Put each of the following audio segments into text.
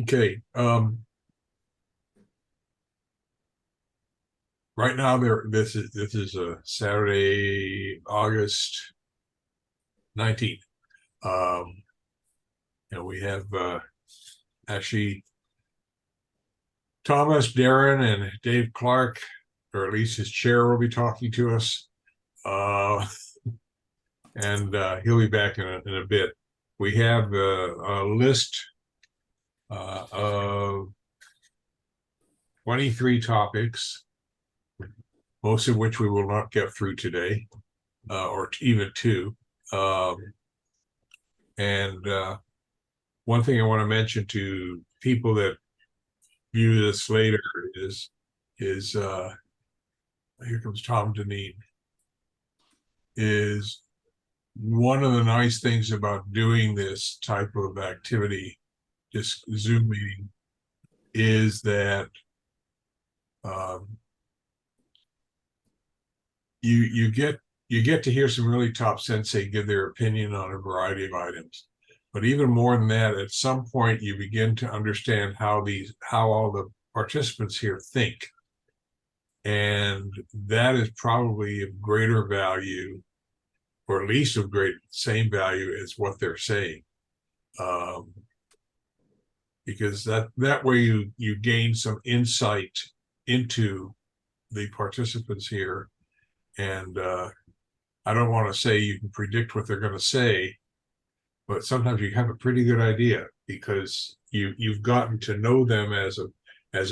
Okay. Right now, this is a Saturday, August 19th. And we have actually Thomas, Darren, and Dave Clark, or at least his chair, will be talking to us. And he'll be back in a bit. We have a list of 23 topics, most of which we will not get through today, or even two. And one thing I want to mention to people that view this later is here comes Tom Deneen, is one of the nice things about doing this type of activity, this Zoom meeting, is that you get to hear some really top sensei give their opinion on a variety of items. But even more than that, at some point you begin to understand how all the participants here think. And that is probably of greater value, or at least of same value as what they're saying. Because that way you gain some insight into the participants here. And I don't want to say you can predict what they're going to say, but sometimes you have a pretty good idea because you've gotten to know them as a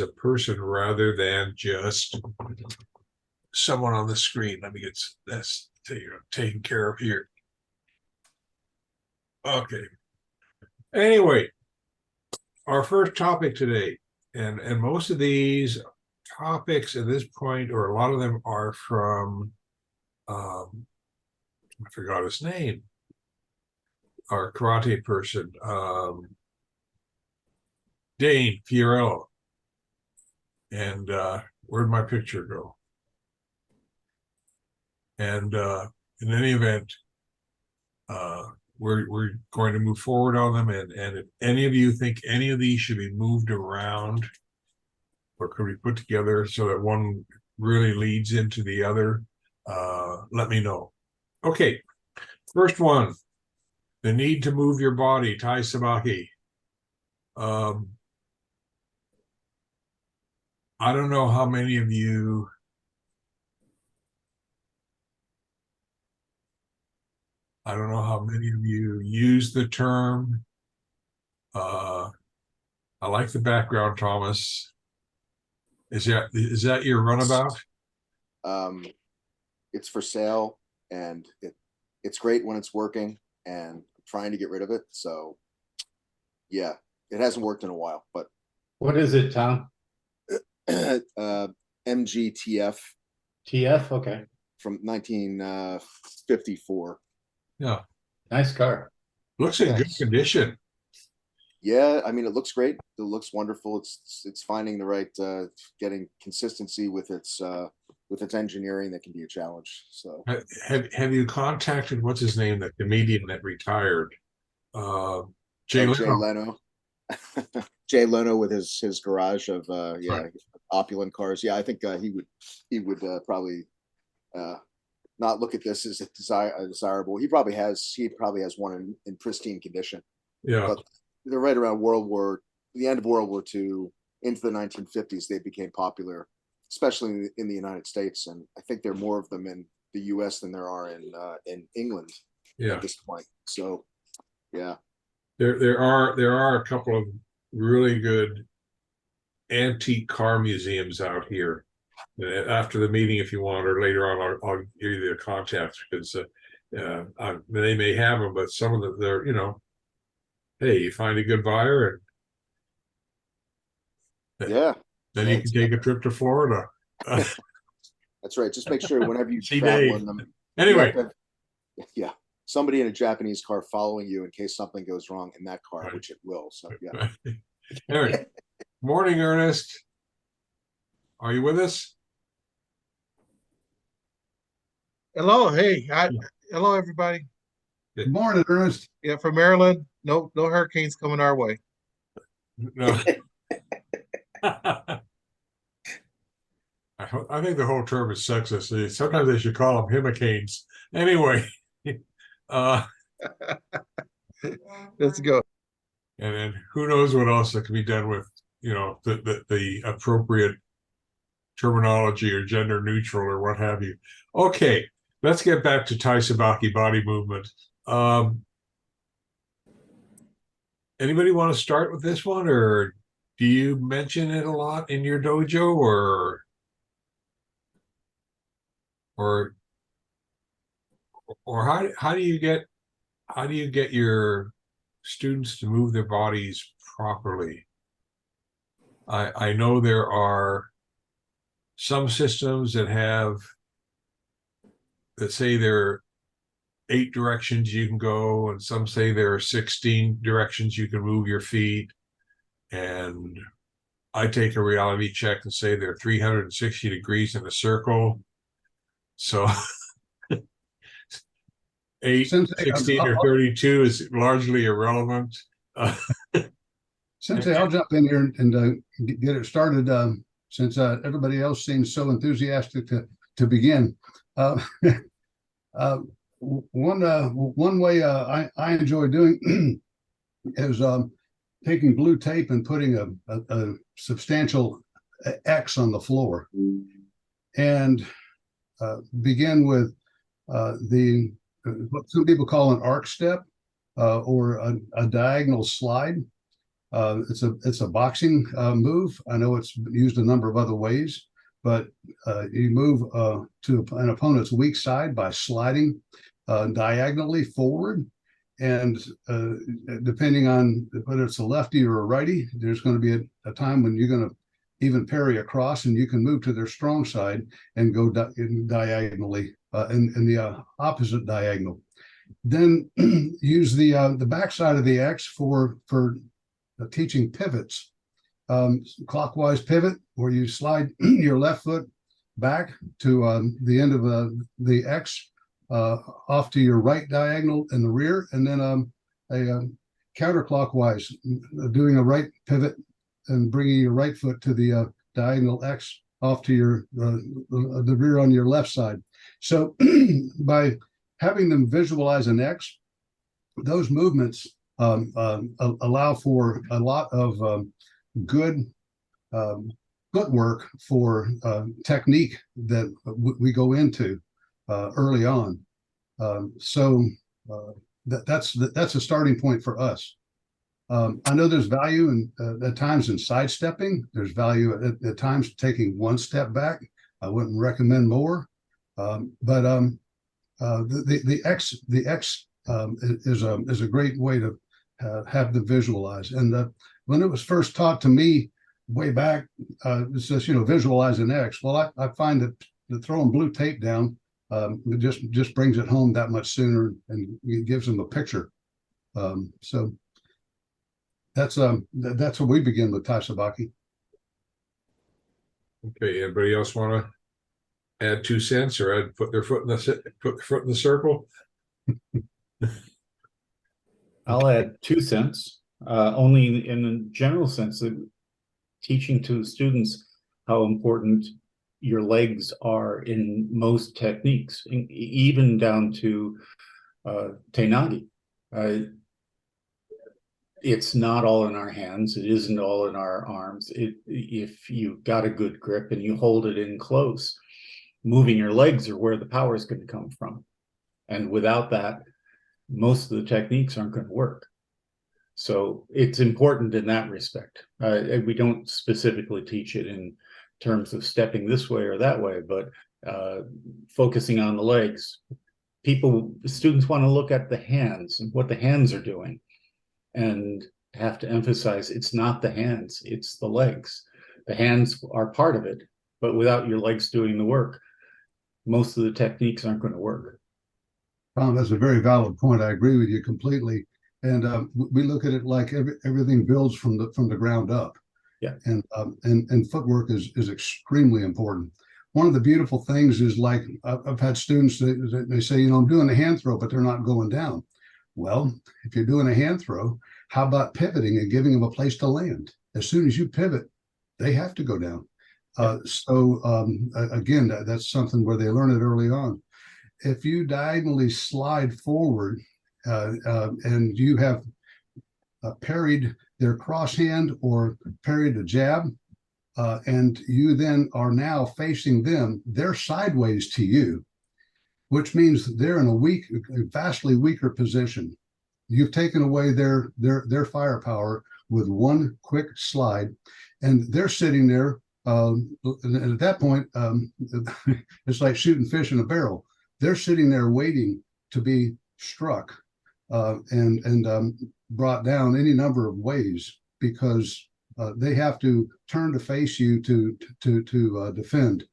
person rather than just someone on the screen. Let me get this taken care of here. Okay. Anyway, our first topic today, and most of these topics at this point, or a lot of them, are from I forgot his name, our karate person, Dane Fiorello. And where'd my picture go? And in any event, we're going to move forward on them. And if any of you think any of these should be moved around or could be put together so that one really leads into the other, let me know. Okay, first one, the need to move your body, Tai Sabaki. I don't know how many of you use the term. I like the background, Thomas. Is that your runabout? It's for sale, and it's great when it's working, and I'm trying to get rid of it. So yeah, it hasn't worked in a while, but What is it, Tom? MGTF TF? Okay. from 1954. Yeah. Nice car. Looks in good condition. Yeah, I mean, it looks great. It looks wonderful. It's finding the right, getting consistency with its engineering that can be a challenge. So have you contacted what's his name, that comedian that retired? Jay Leno. Jay Leno with his garage of Right. opulent cars. Yeah, I think he would probably not look at this as a desirable. He probably has one in pristine condition. Yeah. But they're right around the end of World War II into the 1950s. They became popular, especially in the United States, and I think there are more of them in the U.S. than there are in England at this point. So, yeah, there are a couple of really good antique car museums out here. After the meeting, if you want, or later on, I'll give you the contacts, because they may have them, but some of them, they're, hey, you find a good buyer, and yeah. then you can take a trip to Florida. That's right. Just make sure whenever you See travel Dave. in them. Anyway, yeah, somebody in a Japanese car following you in case something goes wrong in that car, right. which it will. So yeah. Anyway, morning, Ernest. Are you with us? Hello, hey, hello everybody. Good morning, Ernest. Yeah, from Maryland. No hurricanes coming our way. No. I think the whole term is sexist. Sometimes they should call them hurricanes. Anyway, uh, Let's go. and then who knows what else that can be done with, the appropriate terminology or gender neutral or what have you. Okay, let's get back to Tai Sabaki body movement. Anybody want to start with this one, or do you mention it a lot in your dojo, or how do you get your students to move their bodies properly? I know there are some systems that say there are 8 directions you can go, and some say there are 16 directions you can move your feet. And I take a reality check and say there are 360 degrees in a circle. So 8, Sensei, 16, or 32 is largely irrelevant. Sensei, I'll jump in here and get it started since everybody else seems so enthusiastic to begin. One way I enjoy doing is taking blue tape and putting a substantial X on the floor, and begin with what some people call an arc step or a diagonal slide. It's a boxing move. I know it's used a number of other ways, but you move to an opponent's weak side by sliding diagonally forward. And depending on whether it's a lefty or a righty, there's going to be a time when you're going to even parry across, and you can move to their strong side and go diagonally in the opposite diagonal. Then use the backside of the X for teaching pivots. Clockwise pivot, where you slide your left foot back to the end of the X off to your right diagonal in the rear, and then a counterclockwise, doing a right pivot and bringing your right foot to the diagonal X off to your the rear on your left side. So by having them visualize an X, those movements allow for a lot of good footwork for technique that we go into early on. That's a starting point for us. I know there's value at times in sidestepping. There's value at times taking one step back. I wouldn't recommend more, but the X is a great way to have them visualize. And when it was first taught to me way back, it says, visualize an X. Well, I find that throwing blue tape down it just brings it home that much sooner, and it gives them a picture. So that's where we begin with Tai Sabaki. Okay, anybody else want to add 2 cents or put their foot in the circle? I'll add 2 cents, only in a general sense, that teaching to students how important your legs are in most techniques, even down to Teinagi. It's not all in our hands. It isn't all in our arms. If you've got a good grip and you hold it in close, moving your legs are where the power is going to come from. And without that, most of the techniques aren't going to work. So it's important in that respect. We don't specifically teach it in terms of stepping this way or that way, but focusing on the legs. Students want to look at the hands and what the hands are doing, and have to emphasize it's not the hands, it's the legs. The hands are part of it, but without your legs doing the work, most of the techniques aren't going to work. Tom, that's a very valid point. I agree with you completely. And we look at it like everything builds from the ground up. Yeah. And footwork is extremely important. One of the beautiful things is, like, I've had students that they say, I'm doing a hand throw, but they're not going down. Well, if you're doing a hand throw, How about pivoting and giving them a place to land? As soon as you pivot, they have to go down. Again, that's something where they learn it early on. If you diagonally slide forward and you have parried their cross hand or parried a jab, and you then are now facing them, they're sideways to you, which means they're in a vastly weaker position. You've taken away their firepower with one quick slide, and they're sitting there. And at that point, it's like shooting fish in a barrel. They're sitting there waiting to be struck and brought down any number of ways, because they have to turn to face you to defend.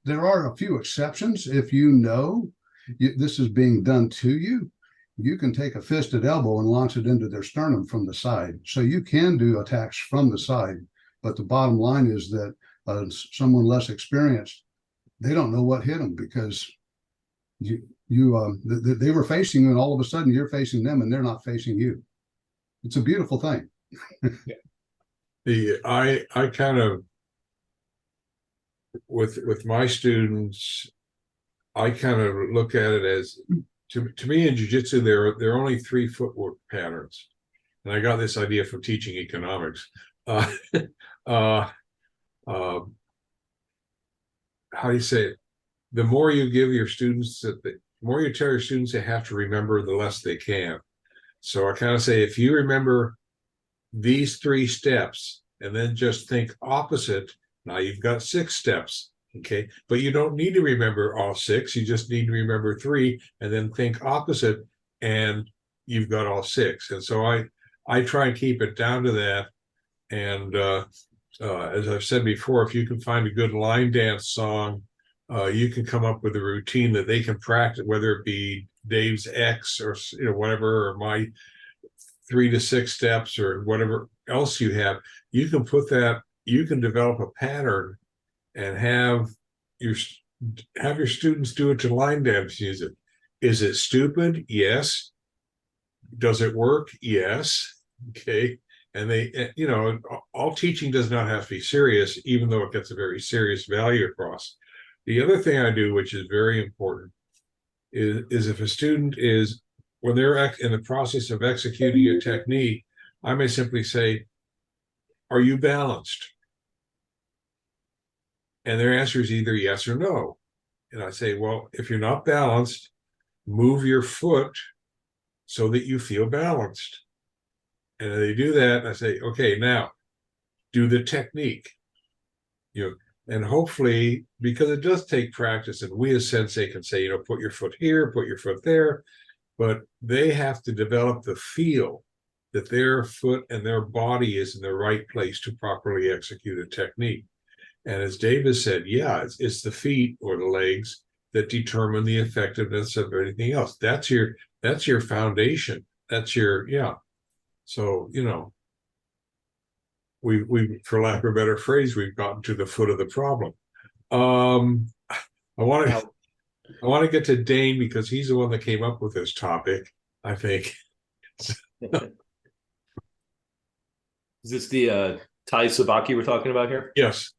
There are a few exceptions. If you know this is being done to you, you can take a fisted elbow and launch it into their sternum from the side. So you can do attacks from the side. But the bottom line is that someone less experienced, they don't know what hit them, because they were facing you, and all of a sudden you're facing them and they're not facing you. It's a beautiful thing. I kind of, with my students, I kind of look at it as, to me in jiu-jitsu, there are only 3 footwork patterns. And I got this idea from teaching economics. How do you say it? The more you give your students, the more you tell your students they have to remember, the less they can. So I kind of say, if you remember these 3 steps and then just think opposite, now you've got 6 steps. Okay, but you don't need to remember all 6. You just need to remember 3 and then think opposite, and you've got all 6. And so I try and keep it down to that. And as I've said before, if you can find a good line dance song, you can come up with a routine that they can practice, whether it be Dave's X or whatever, or my 3 to 6 steps or whatever else you have. You can put that. You can develop a pattern and have your students do it to line dance music. Is it stupid? Yes. Does it work? Yes. Okay. And they, all teaching does not have to be serious, even though it gets a very serious value across. The other thing I do, which is very important, is if a student is, when they're in the process of executing a technique, I may simply say, are you balanced? And their answer is either yes or no. And I say, well, if you're not balanced, move your foot so that you feel balanced. And they do that, and I say, okay, now do the technique. And hopefully, because it does take practice, and we as sensei can say, put your foot here, put your foot there, but they have to develop the feel that their foot and their body is in the right place to properly execute a technique. And as David said, yeah, it's the feet or the legs that determine the effectiveness of anything else. That's your foundation. That's your, yeah. So, we for lack of a better phrase, we've gotten to the foot of the problem. I want to get to Dane, because he's the one that came up with this topic, I think. Is this the Thai sabaki we're talking about here? Yes.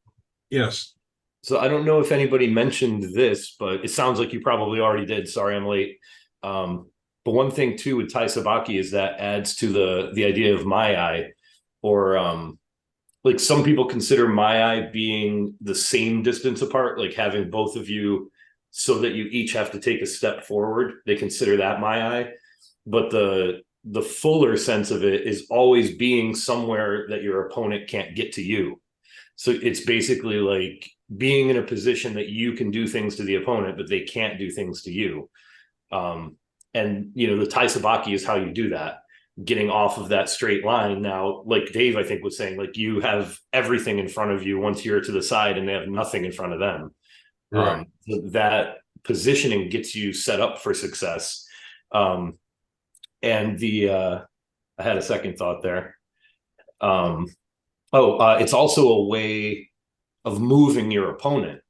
Yes. So I don't know if anybody mentioned this, but it sounds like you probably already did. Sorry, I'm late. But one thing too with Thai sabaki is that adds to the idea of my eye, or like some people consider my eye being the same distance apart, like having both of you so that you each have to take a step forward. They consider that my eye, but the fuller sense of it is always being somewhere that your opponent can't get to you. So it's basically like being in a position that you can do things to the opponent, but they can't do things to you. And, the Thai sabaki is how you do that, getting off of that straight line. Now, like Dave, I think, was saying, like, you have everything in front of you once you're to the side and they have nothing in front of them. Right. That positioning gets you set up for success. And I had a second thought there. It's also a way of moving your opponent.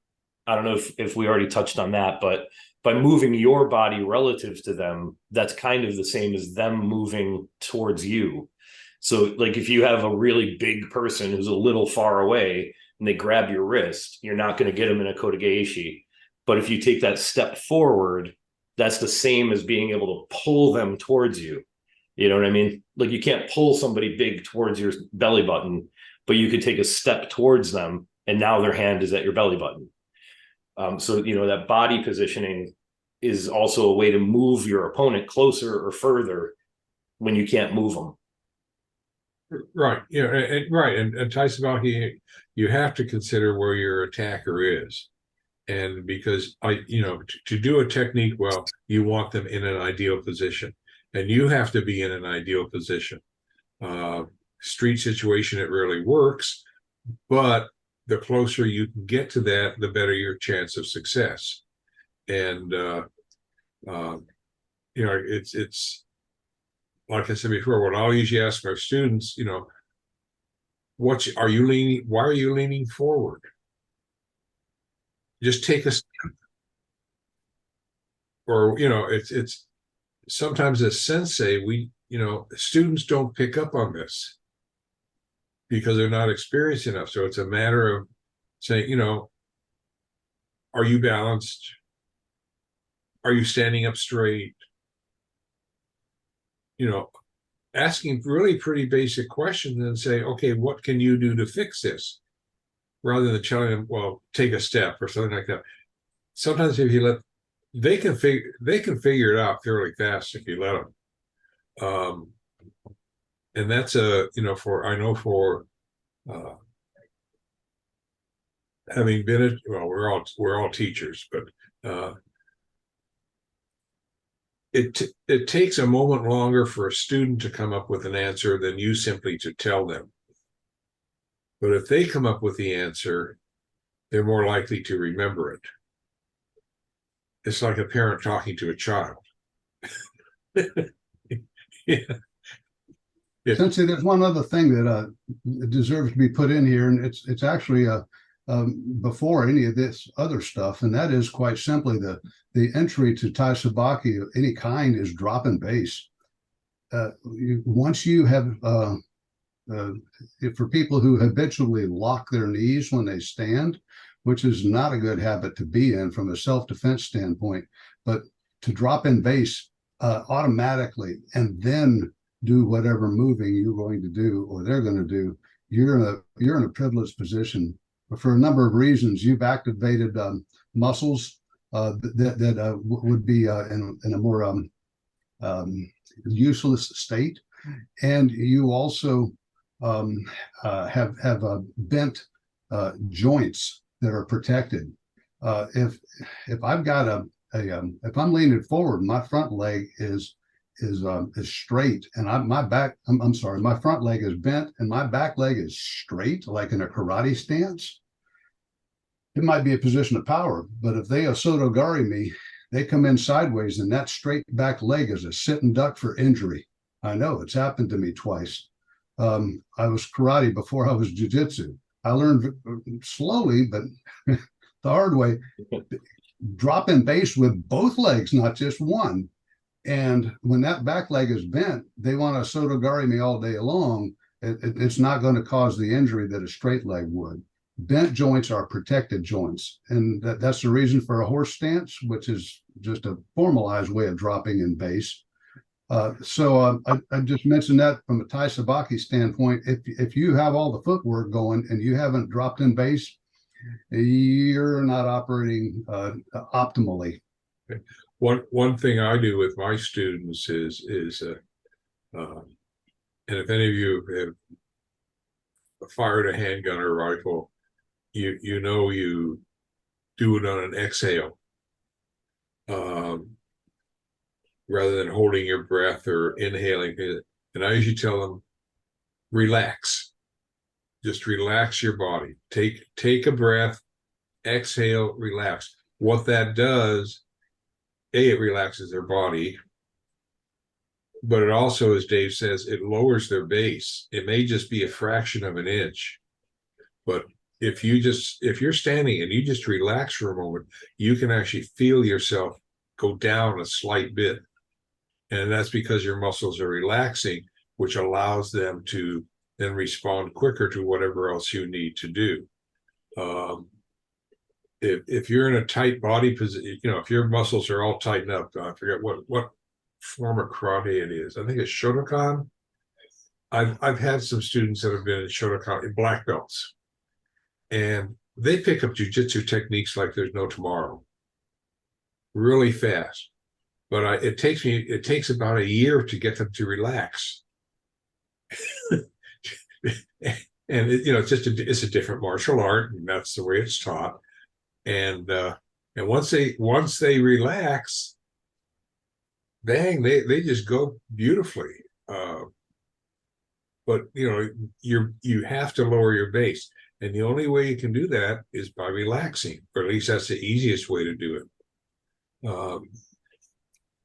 I don't know if we already touched on that, but by moving your body relative to them, that's kind of the same as them moving towards you. So like if you have a really big person who's a little far away and they grab your wrist, you're not going to get them in a kotegaeshi. But if you take that step forward, that's the same as being able to pull them towards you. You know what I mean? Like you can't pull somebody big towards your belly button, but you could take a step towards them and now their hand is at your belly button. So, you know, that body positioning is also a way to move your opponent closer or further when you can't move them. Right. Yeah. Right. And Taisabaki, you have to consider where your attacker is. And because to do a technique well, you want them in an ideal position. And you have to be in an ideal position. Street situation, it really works. But the closer you can get to that, the better your chance of success. And it's like I said before, what I always ask my students, why are you leaning forward? Just take a step. Or it's sometimes as sensei, students don't pick up on this because they're not experienced enough. So it's a matter of saying, are you balanced? Are you standing up straight? Asking really pretty basic questions and say, okay, what can you do to fix this? Rather than telling them, well, take a step or something like that. Sometimes if you they can figure it out fairly fast if you let them. And that's having been we're all teachers, but it takes a moment longer for a student to come up with an answer than you simply to tell them. But if they come up with the answer, they're more likely to remember it. It's like a parent talking to a child. Yeah. Sensei, there's one other thing that deserves to be put in here, and it's actually before any of this other stuff, and that is quite simply the entry to Tai Sabaki of any kind is drop and base. Once you have, for people who habitually lock their knees when they stand, which is not a good habit to be in from a self-defense standpoint, but to drop in base automatically and then do whatever moving you're going to do or they're going to do, you're in a privileged position for a number of reasons. You've activated muscles that would be in a more useless state, and you also have bent joints that are protected. If I've got if I'm leaning forward, my front leg is straight, and my front leg is bent and my back leg is straight, like in a karate stance. It might be a position of power, but if they osotogari me, they come in sideways, and that straight back leg is a sitting duck for injury. I know it's happened to me twice. I was karate before I was jiu-jitsu. I learned slowly, but the hard way, drop in base with both legs, not just one. And when that back leg is bent, they want to osotogari me all day long. It's not going to cause the injury that a straight leg would. Bent joints are protected joints, and that's the reason for a horse stance, which is just a formalized way of dropping in base. So I just mentioned that from a Tai Sabaki standpoint. If you have all the footwork going and you haven't dropped in base, you're not operating optimally. Okay. One thing I do with my students is and if any of you have fired a handgun or rifle, you do it on an exhale. Rather than holding your breath or inhaling. And I usually tell them, relax. Just relax your body. Take a breath, exhale, relax. What that does, it relaxes their body, but it also, as Dave says, it lowers their base. It may just be a fraction of an inch, but if you're standing and you just relax for a moment, you can actually feel yourself go down a slight bit. And that's because your muscles are relaxing, which allows them to then respond quicker to whatever else you need to do. If you're in a tight body position, if your muscles are all tightened up, I forget what form of karate it is. I think it's Shotokan. I've had some students that have been in Shotokan, black belts, and they pick up jiu-jitsu techniques like there's no tomorrow, really fast. But it takes about a year to get them to relax. And it's a different martial art, and that's the way it's taught. And once they relax, bang, they just go beautifully. But you have to lower your base, and the only way you can do that is by relaxing, or at least that's the easiest way to do it.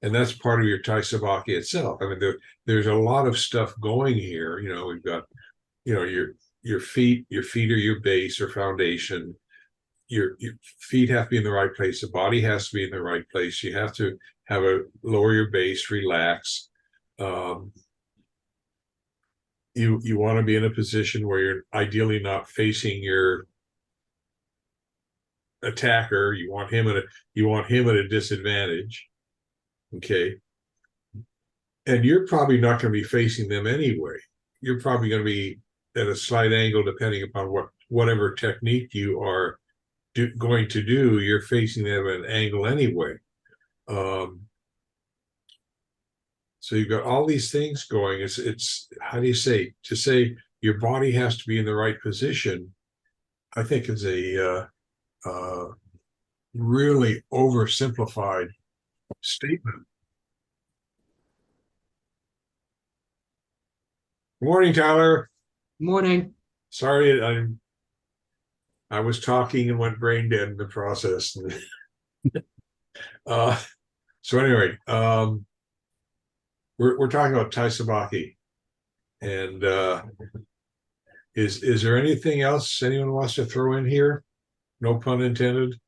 And that's part of your Tai Sabaki itself. I mean, there's a lot of stuff going here. We've got, your feet are your base or foundation. Your feet have to be in the right place. The body has to be in the right place. You have to lower your base, relax. You want to be in a position where you're ideally not facing your attacker. You want him at a disadvantage. Okay. And you're probably not going to be facing them anyway. You're probably going to be at a slight angle depending upon whatever technique you are going to do. You're facing them at an angle anyway. So you've got all these things going. It's how do you say, to say your body has to be in the right position, I think is a really oversimplified statement. Good morning, Tyler. Morning. Sorry, I was talking and went brain dead in the process. So anyway, we're talking about Tai Sabaki, and is there anything else anyone wants to throw in here? No pun intended.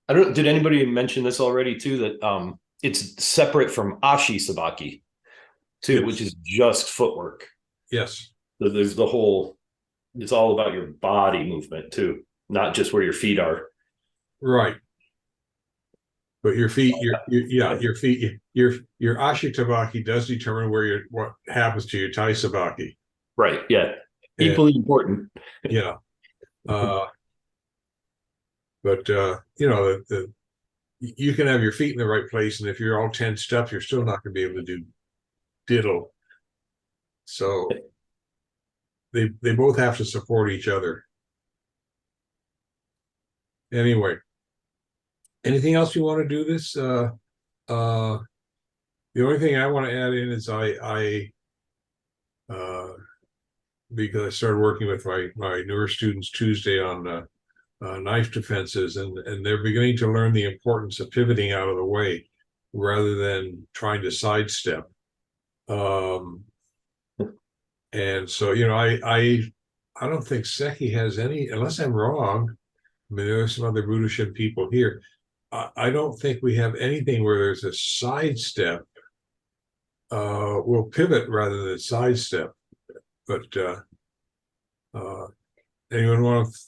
Did anybody mention this already too, that it's separate from Ashi Sabaki too, Yes. which is just footwork. Yes. So there's it's all about your body movement too, not just where your feet are. Right. But your feet, your feet, your Ashi Sabaki does determine what happens to your Tai Sabaki. Right. Yeah. Equally important. Yeah. But you can have your feet in the right place, and if you're all tensed up, you're still not going to be able to do diddle. So they both have to support each other. Anyway, anything else you want to do this? The only thing I want to add in is because I started working with my newer students Tuesday on knife defenses, and they're beginning to learn the importance of pivoting out of the way rather than trying to sidestep. And so, I don't think Seki has any, unless I'm wrong. I mean, there are some other Budoshin people here. I don't think we have anything where there's a sidestep. We'll pivot rather than sidestep. But anyone want to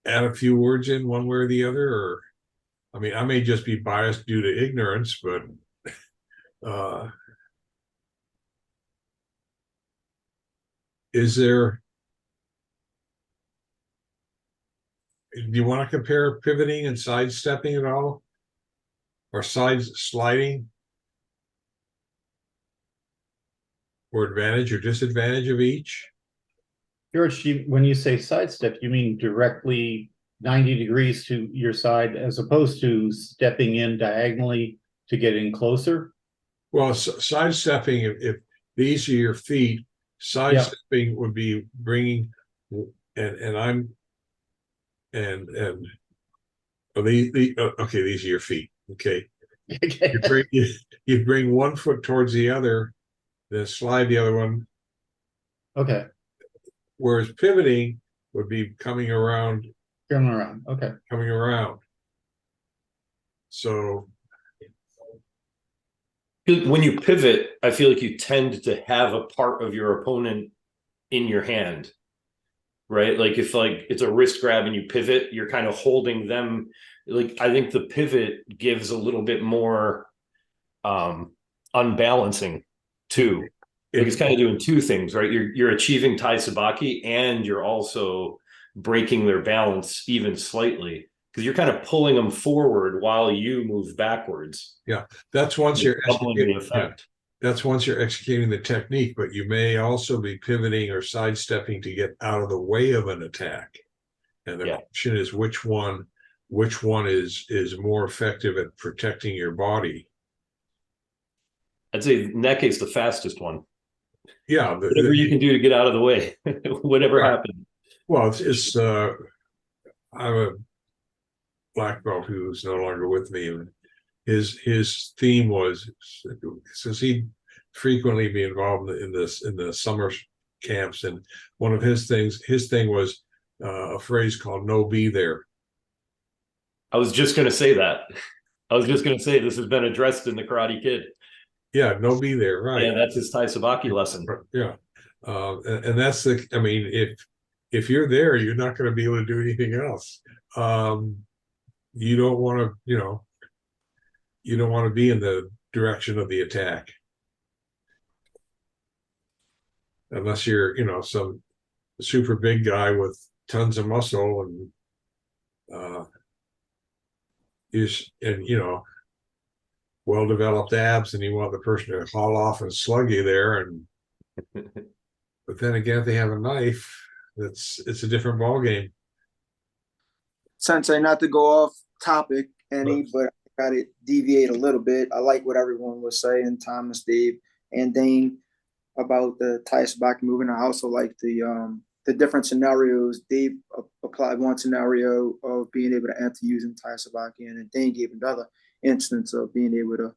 add a few words in one way or the other? Or, I mean, I may just be biased due to ignorance, but is there? Do you want to compare pivoting and sidestepping at all, or side sliding, or advantage or disadvantage of each? George, when you say sidestep, you mean directly 90 degrees to your side as opposed to stepping in diagonally to get in closer? Well, sidestepping, if these are your feet, sidestepping would be bringing, okay, these are your feet. Okay. You bring one foot towards the other, then slide the other one. Okay. Whereas pivoting, would be coming around, Turn around. Okay. coming around. So When you pivot, I feel like you tend to have a part of your opponent in your hand, right? Like if like it's a wrist grab and you pivot, you're kind of holding them. Like I think the pivot gives a little bit more unbalancing too. Like it's kind of doing two things, right? You're achieving tai sabaki and you're also breaking their balance even slightly because you're kind of pulling them forward while you move backwards. yeah, that's once You're you're doubling the executing, yeah, effect. that's once you're executing the technique, but you may also be pivoting or sidestepping to get out of the way of an attack. And the Yeah. question is which one is more effective at protecting your body. I'd say in that case, the fastest one. Yeah, Whatever you can do to get out of the way, whatever Right. happens. well, it's I have a black belt who's no longer with me, and his theme was, since he'd frequently be involved in the summer camps, and one of his thing was a phrase called "no be there." I was just going to say that. I was just going to say this has been addressed in the Karate Kid. Yeah, no be there, right? Yeah, that's his Tai Sabaki lesson. Yeah, and that's the. I mean, if you're there, you're not going to be able to do anything else. You don't want to, you don't want to be in the direction of the attack unless you're, some super big guy with tons of muscle and well-developed abs, and you want the person to haul off and slug you there. And but then again, if they have a knife, it's a different ball game. Sensei, not to go off topic any, but I got to deviate a little bit. I like what everyone was saying, Thomas, Dave, and Dane, about the Tai Sabaki movement. I also like the different scenarios. Dave applied one scenario of being able to enter using Tai Sabaki, and then Dane gave another instance of being able to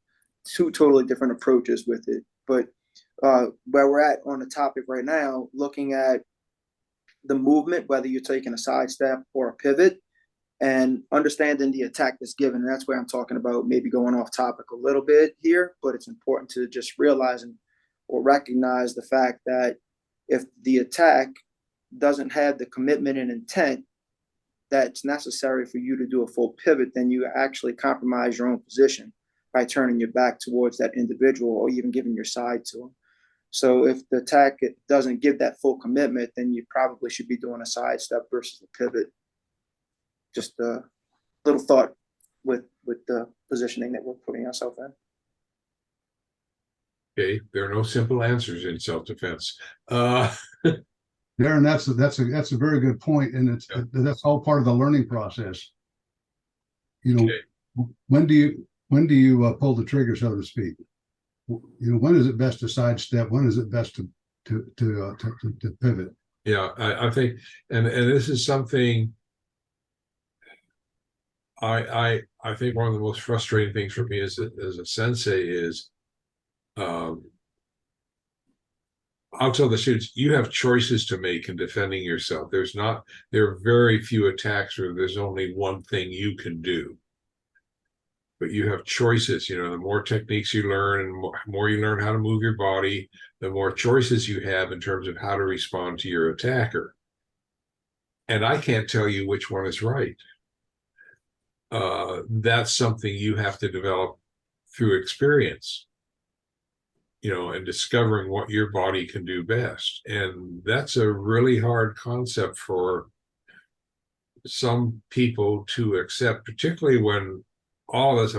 two totally different approaches with it. But where we're at on the topic right now, looking at the movement, whether you're taking a sidestep or a pivot, and understanding the attack that's given. And that's where I'm talking about maybe going off topic a little bit here, but it's important to just realize or recognize the fact that if the attack doesn't have the commitment and intent that's necessary for you to do a full pivot, then you actually compromise your own position by turning your back towards that individual or even giving your side to them. So if the attack doesn't give that full commitment, then you probably should be doing a sidestep versus a pivot. Just a little thought with the positioning that we're putting ourselves in. Okay, there are no simple answers in self-defense. Darren, that's a very good point, and that's all part of the learning process. Okay. When do you pull the trigger, so to speak? When is it best to sidestep? When is it best to pivot? Yeah, I think, and this is something I think one of the most frustrating things for me as a sensei is, I'll tell the students, you have choices to make in defending yourself. There are very few attacks where there's only one thing you can do. But you have choices. The more techniques you learn and more you learn how to move your body, the more choices you have in terms of how to respond to your attacker. And I can't tell you which one is right. That's something you have to develop through experience, and discovering what your body can do best. And that's a really hard concept for some people to accept, particularly when all of us,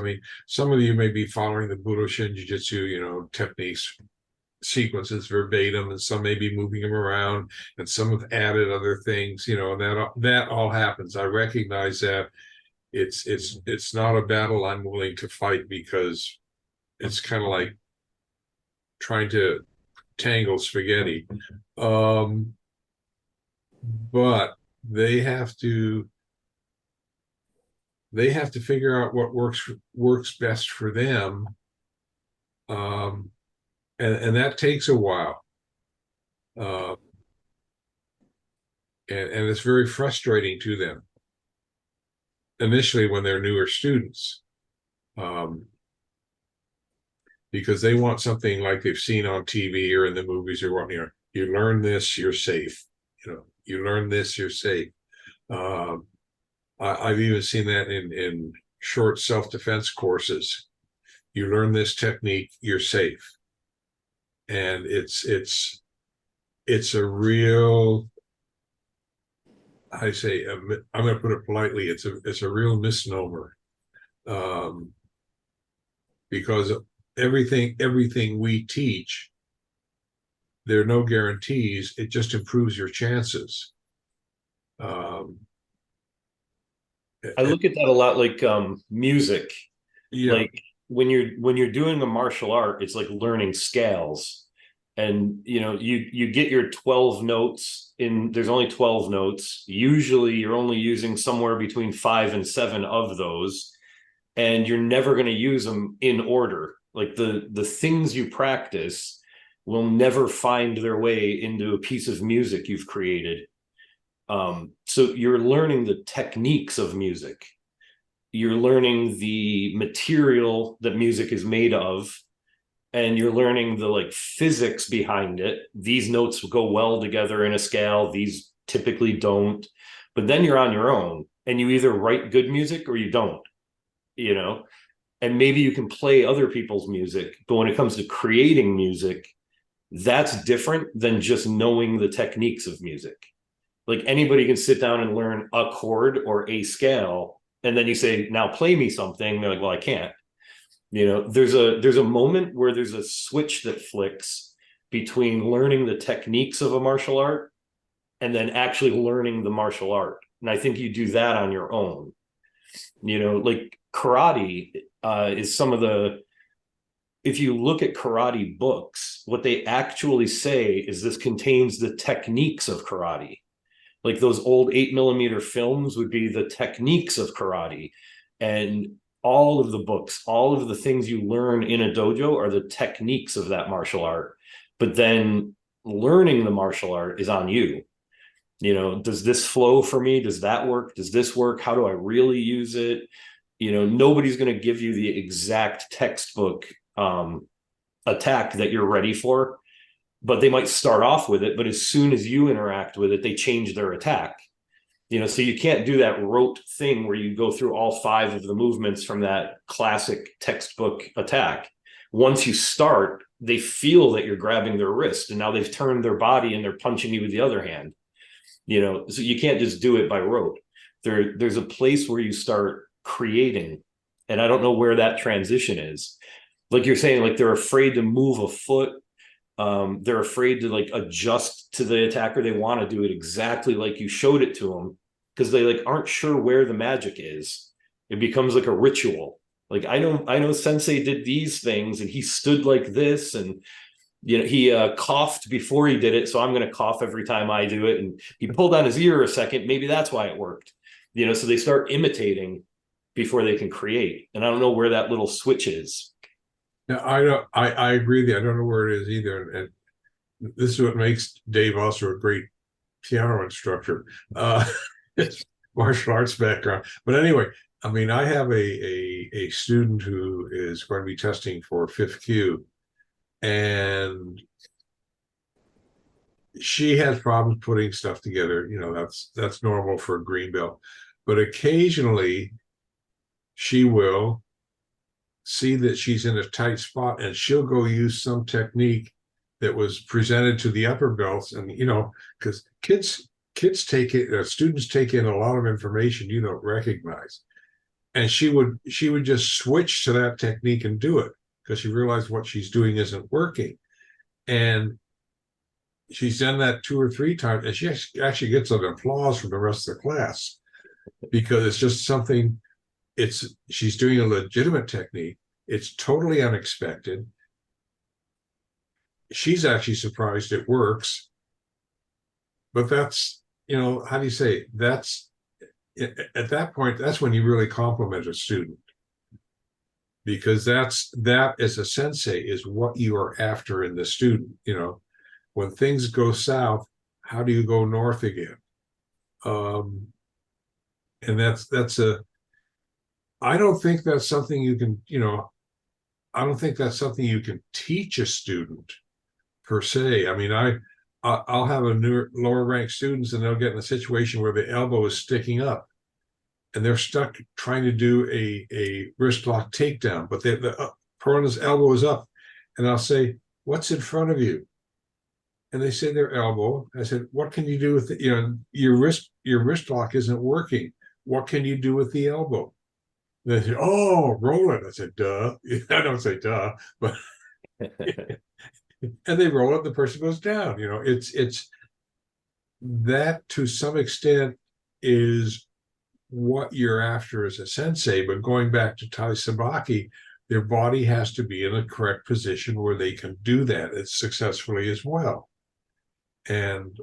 some of you may be following the Budoshin Jujitsu, techniques, sequences verbatim, and some may be moving them around, and some have added other things, and that all happens. I recognize that. It's not a battle I'm willing to fight, because it's kind of like trying to tangle spaghetti. But they have to figure out what works best for them. And that takes a while. and it's very frustrating to them initially when they're newer students, because they want something like they've seen on TV or in the movies or what, you know, you learn this, you're safe. You know, you learn this, you're safe. I've even seen that in short self-defense courses. You learn this technique, you're safe. And it's a real, I say, I'm going to put it politely, it's a real misnomer, because everything we teach, there are no guarantees. It just improves your chances. I look at that a lot like music. Yeah. Like when you're doing a martial art, it's like learning scales. And you know, you get your 12 notes in, there's only 12 notes. Usually you're only using somewhere between 5 and 7 of those, and you're never going to use them in order. Like the things you practice will never find their way into a piece of music you've created. So you're learning the techniques of music. You're learning the material that music is made of, and you're learning the like physics behind it. These notes go well together in a scale, these typically don't. But then you're on your own, and you either write good music or you don't, you know, and maybe you can play other people's music. But when it comes to creating music, that's different than just knowing the techniques of music. Like anybody can sit down and learn a chord or a scale, and then you say, now play me something. They're like, well, I can't. You know, there's a moment where there's a switch that flicks between learning the techniques of a martial art and then actually learning the martial art. And I think you do that on your own. You know, like karate is some of the, if you look at karate books, what they actually say is this contains the techniques of karate. Like those old 8mm films would be the techniques of karate. And all of the books, all of the things you learn in a dojo are the techniques of that martial art. But then learning the martial art is on you. You know, does this flow for me? Does that work? Does this work? How do I really use it? You know, nobody's going to give you the exact textbook attack that you're ready for, but they might start off with it. But as soon as you interact with it, they change their attack. You know, so you can't do that rote thing where you go through all 5 of the movements from that classic textbook attack. Once you start, they feel that you're grabbing their wrist, and now they've turned their body and they're punching you with the other hand. You know, so you can't just do it by rote. There's a place where you start creating, and I don't know where that transition is. Like you're saying, like they're afraid to move a foot. They're afraid to like adjust to the attacker. They want to do it exactly like you showed it to them, because they like aren't sure where the magic is. It becomes like a ritual. Like I know Sensei did these things and he stood like this, and you know, he coughed before he did it, so I'm going to cough every time I do it. And he pulled on his ear a second, maybe that's why it worked. You know, so they start imitating before they can create. And I don't know where that little switch is. Now, I agree with you. I don't know where it is either. And this is what makes Dave also a great piano instructor. Martial arts background. But anyway, I mean, I have a student who is going to be testing for 5th Q, and she has problems putting stuff together. You know, that's normal for a green belt. But occasionally she will see that she's in a tight spot and she'll go use some technique that was presented to the upper belts. And, you know, because kids take it, students take in a lot of information you don't recognize. And she would just switch to that technique and do it because she realized what she's doing isn't working. And she's done that 2 or 3 times, and she actually gets an applause from the rest of the class because it's just something, she's doing a legitimate technique. It's totally unexpected. She's actually surprised it works. But that's, you know, how do you say, that's, at that point, that's when you really compliment a student. Because that as a sensei is what you are after in the student. You know, when things go south, how do you go north again? And that's I don't think that's something you can, I don't think that's something you can teach a student per se. I mean, I'll have lower ranked students, and they'll get in a situation where the elbow is sticking up, and they're stuck trying to do a wrist lock takedown, but the opponent's elbow is up, and I'll say, "What's in front of you?" And they say their elbow. I said, "What can you do with your wrist lock isn't working. What can you do with the elbow?" And they said, "Oh, roll it." I said, "Duh." I don't say duh, but and they roll it, the person goes down. It's that to some extent is what you're after as a sensei. But going back to Tai Sabaki, their body has to be in a correct position where they can do that successfully as well. And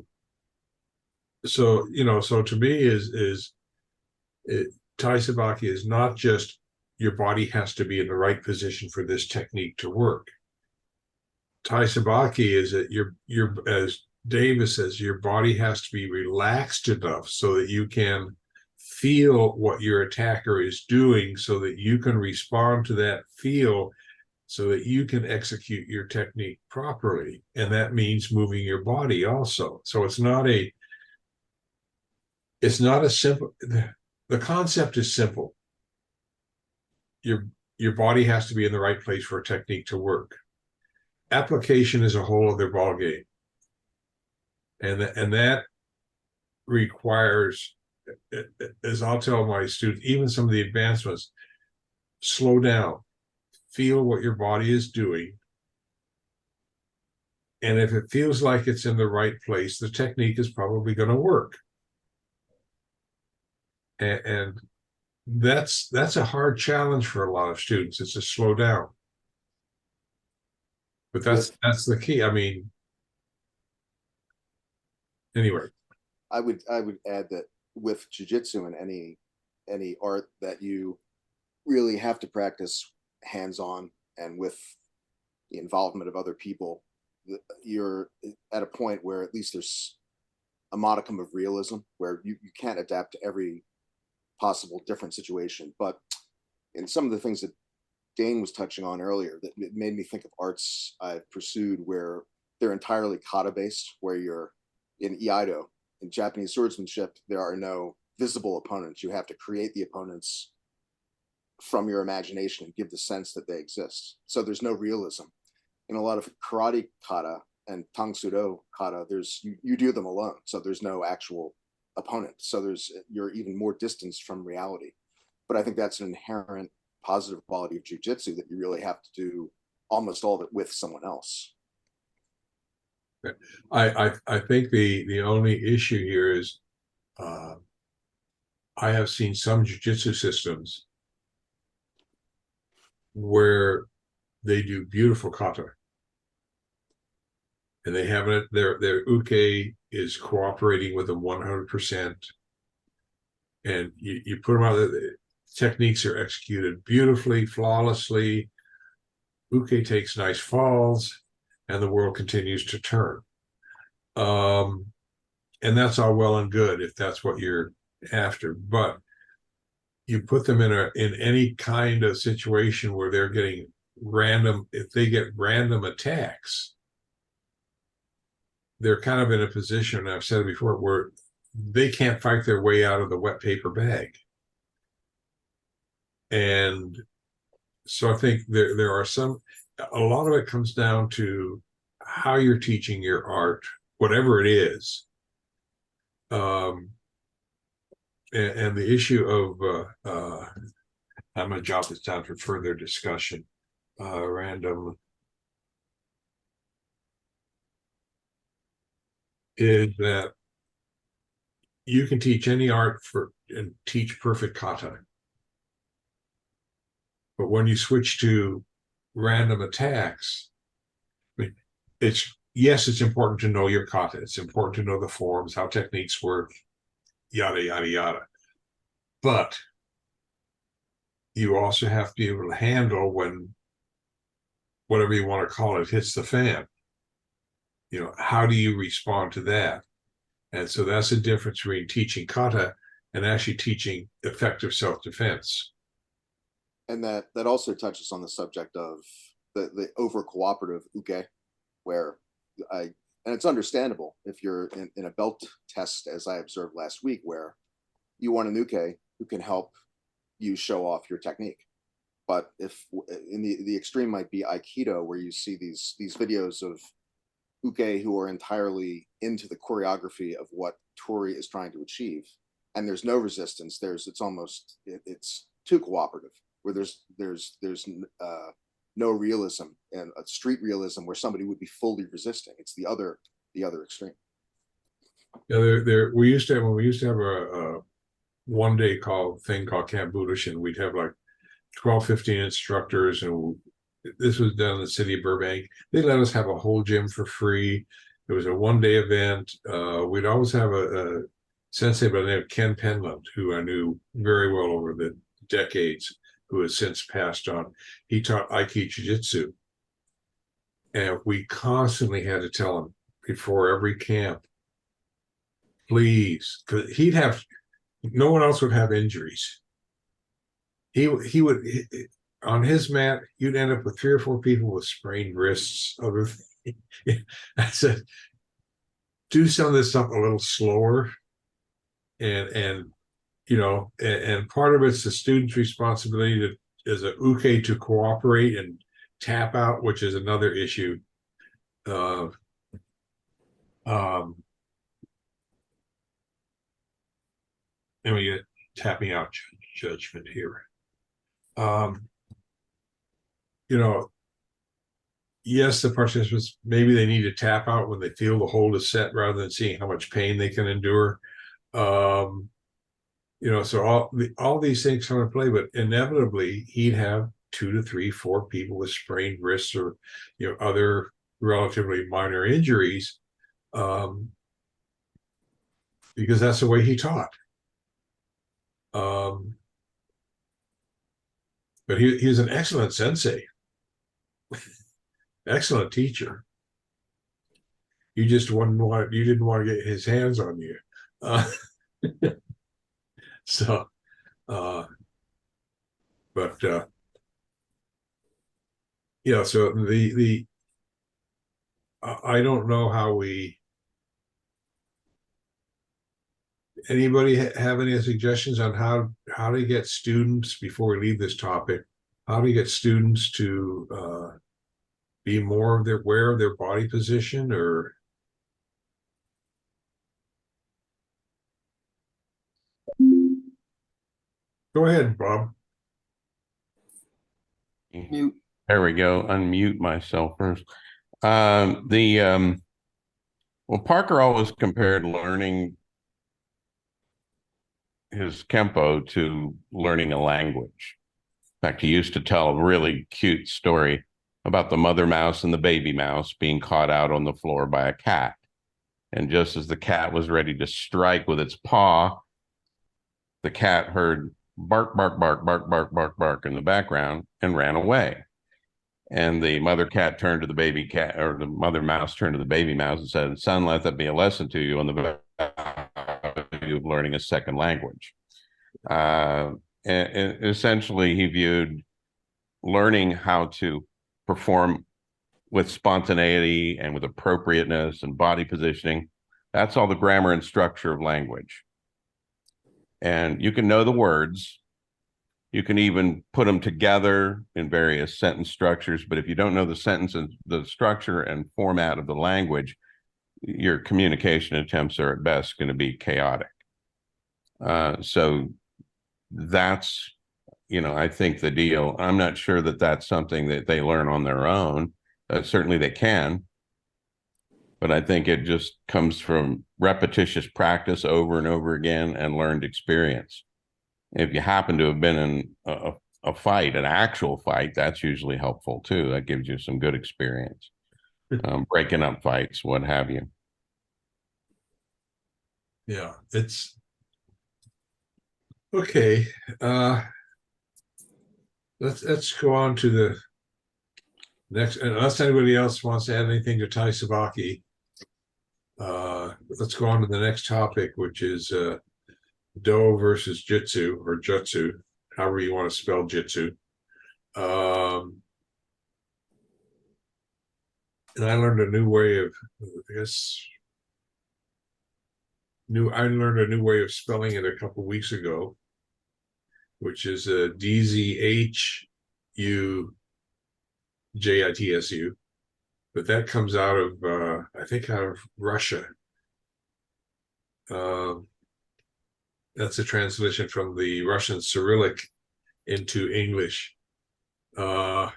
so, so to me Tai Sabaki is not just your body has to be in the right position for this technique to work. Tai Sabaki is that you're as Davis says, your body has to be relaxed enough so that you can feel what your attacker is doing, so that you can respond to that feel, so that you can execute your technique properly. And that means moving your body also. So it's not a simple, the concept is simple. Your body has to be in the right place for a technique to work. Application is a whole other ballgame. And that requires, as I'll tell my students, even some of the advancements, slow down, feel what your body is doing. And if it feels like it's in the right place, the technique is probably going to work. And that's a hard challenge for a lot of students, is to slow down. But that's the key. I mean, anyway, I would add that with jiu-jitsu and any art, that you really have to practice hands-on and with the involvement of other people. You're at a point where at least there's a modicum of realism, where you can't adapt to every possible different situation. But in some of the things that Dane was touching on earlier, that it made me think of arts I've pursued where they're entirely kata based, where you're in Iaido, in Japanese swordsmanship, there are no visible opponents. You have to create the opponents from your imagination and give the sense that they exist. So there's no realism. In a lot of karate kata and tangsudo kata, you do them alone. So there's no actual opponent. So you're even more distanced from reality. But I think that's an inherent positive quality of jiu-jitsu, that you really have to do almost all of it with someone else. I think the only issue here is I have seen some jiu-jitsu systems where they do beautiful kata, and they have it. Their uke is cooperating with them 100%, and you put them out. The techniques are executed beautifully, flawlessly. Uke takes nice falls, and the world continues to turn. And that's all well and good if that's what you're after. But you put them in any kind of situation where they're getting random, if they get random attacks, they're kind of in a position, I've said it before, where they can't fight their way out of the wet paper bag. And so I think there are a lot of it comes down to how you're teaching your art, whatever it is. And the issue of I'm going to jot this down for further discussion. Random is that you can teach any art and teach perfect kata, but when you switch to random attacks, it's important to know your kata. It's important to know the forms, how techniques work, yada, yada, yada. But you also have to be able to handle when whatever you want to call it hits the fan. How do you respond to that? And so that's the difference between teaching kata and actually teaching effective self-defense. And that also touches on the subject of the over cooperative uke, where and it's understandable if you're in a belt test, as I observed last week, where you want an uke who can help you show off your technique. But if in the extreme might be Aikido, where you see these videos of uke who are entirely into the choreography of what Tori is trying to achieve, and there's no resistance. It's too cooperative, where there's no realism and a street realism where somebody would be fully resisting. It's the other extreme. Yeah, we used to have a one day thing called Camp Budoshin. We'd have like 12, 15 instructors, and this was done in the city of Burbank. They let us have a whole gym for free. It was a one-day event. We'd always have a sensei by the name of Ken Penland, who I knew very well over the decades, who has since passed on. He taught Aikido Jiu-jitsu. And we constantly had to tell him before every camp, please, because no one else would have injuries. He would, on his mat, you'd end up with 3 or 4 people with sprained wrists. I said, do some of this stuff a little slower. And part of it's the student's responsibility as a uke to cooperate and tap out, which is another issue. Let me get tapping out judgment here. Yes, the participants, maybe they need to tap out when they feel the hold is set rather than seeing how much pain they can endure. So all these things come into play, but inevitably he'd have 2 to 3, 4 people with sprained wrists or other relatively minor injuries, because that's the way he taught. But he's an excellent sensei, excellent teacher. You just didn't want to get his hands on you. So I don't know how anybody have any suggestions on how to get students, before we leave this topic, how to get students to be more aware of their body position? Or go ahead, Bob. Mute. There we go. Unmute myself first. Parker always compared learning his Kempo to learning a language. In fact, he used to tell a really cute story about the mother mouse and the baby mouse being caught out on the floor by a cat. And just as the cat was ready to strike with its paw, the cat heard bark, bark, bark, bark, bark, bark, bark in the background and ran away. And the mother cat turned to the baby cat, or the mother mouse turned to the baby mouse and said, "Son, let that be a lesson to you on the value of learning a second language." And essentially, he viewed learning how to perform with spontaneity and with appropriateness and body positioning. That's all the grammar and structure of language. And you can know the words. You can even put them together in various sentence structures. But if you don't know the sentence and the structure and format of the language, your communication attempts are at best going to be chaotic. So that's, I think the deal. I'm not sure that that's something that they learn on their own. Certainly they can. But I think it just comes from repetitious practice over and over again and learned experience. If you happen to have been in a fight, an actual fight, that's usually helpful too. That gives you some good experience. Breaking up fights, what have you. Yeah, it's okay. Let's go on to the next, unless anybody else wants to add anything to Tai Sabaki. Let's go on to the next topic, which is Do versus Jitsu or Jutsu, however you want to spell Jitsu. And I learned a new way of, I guess, I learned a new way of spelling it a couple weeks ago, which is DZHUJITSU, but that comes out of I think out of Russia. That's a translation from the Russian Cyrillic into English. They're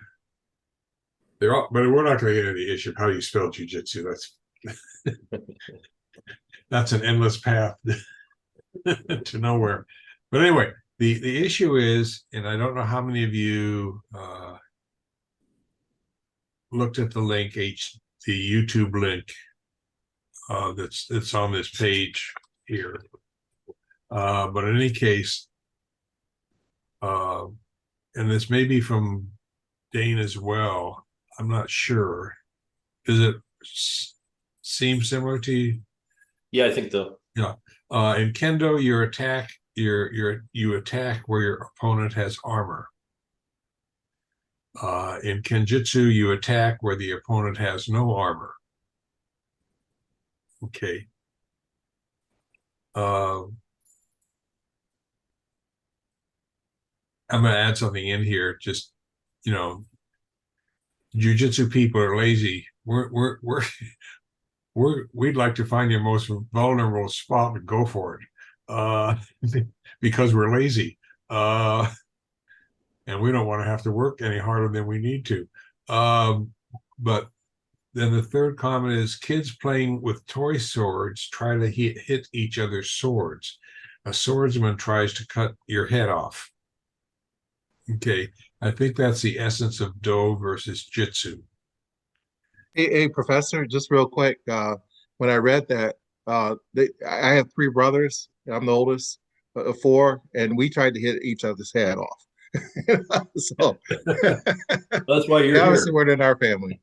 all, but we're not going to get into the issue of how you spell jiu-jitsu. That's an endless path to nowhere. But anyway, the issue is, and I don't know how many of you looked at the link, the YouTube link that's on this page here. But in any case, and this may be from Dane as well. I'm not sure. Does it seem similar to you? Yeah, I think so. Yeah. In Kendo, you attack where your opponent has armor. In Kenjutsu, you attack where the opponent has no armor. Okay. I'm going to add something in here. Just, jiu-jitsu people are lazy. We'd like to find your most vulnerable spot and go for it, because we're lazy, and we don't want to have to work any harder than we need to. But then the third comment is kids playing with toy swords try to hit each other's swords. A swordsman tries to cut your head off. Okay, I think that's the essence of Do versus Jitsu. Hey, Professor, just real quick, when I read that, I have three brothers. I'm the oldest of four, and we tried to hit each other's head off. So That's why you're obviously here. we're in our family.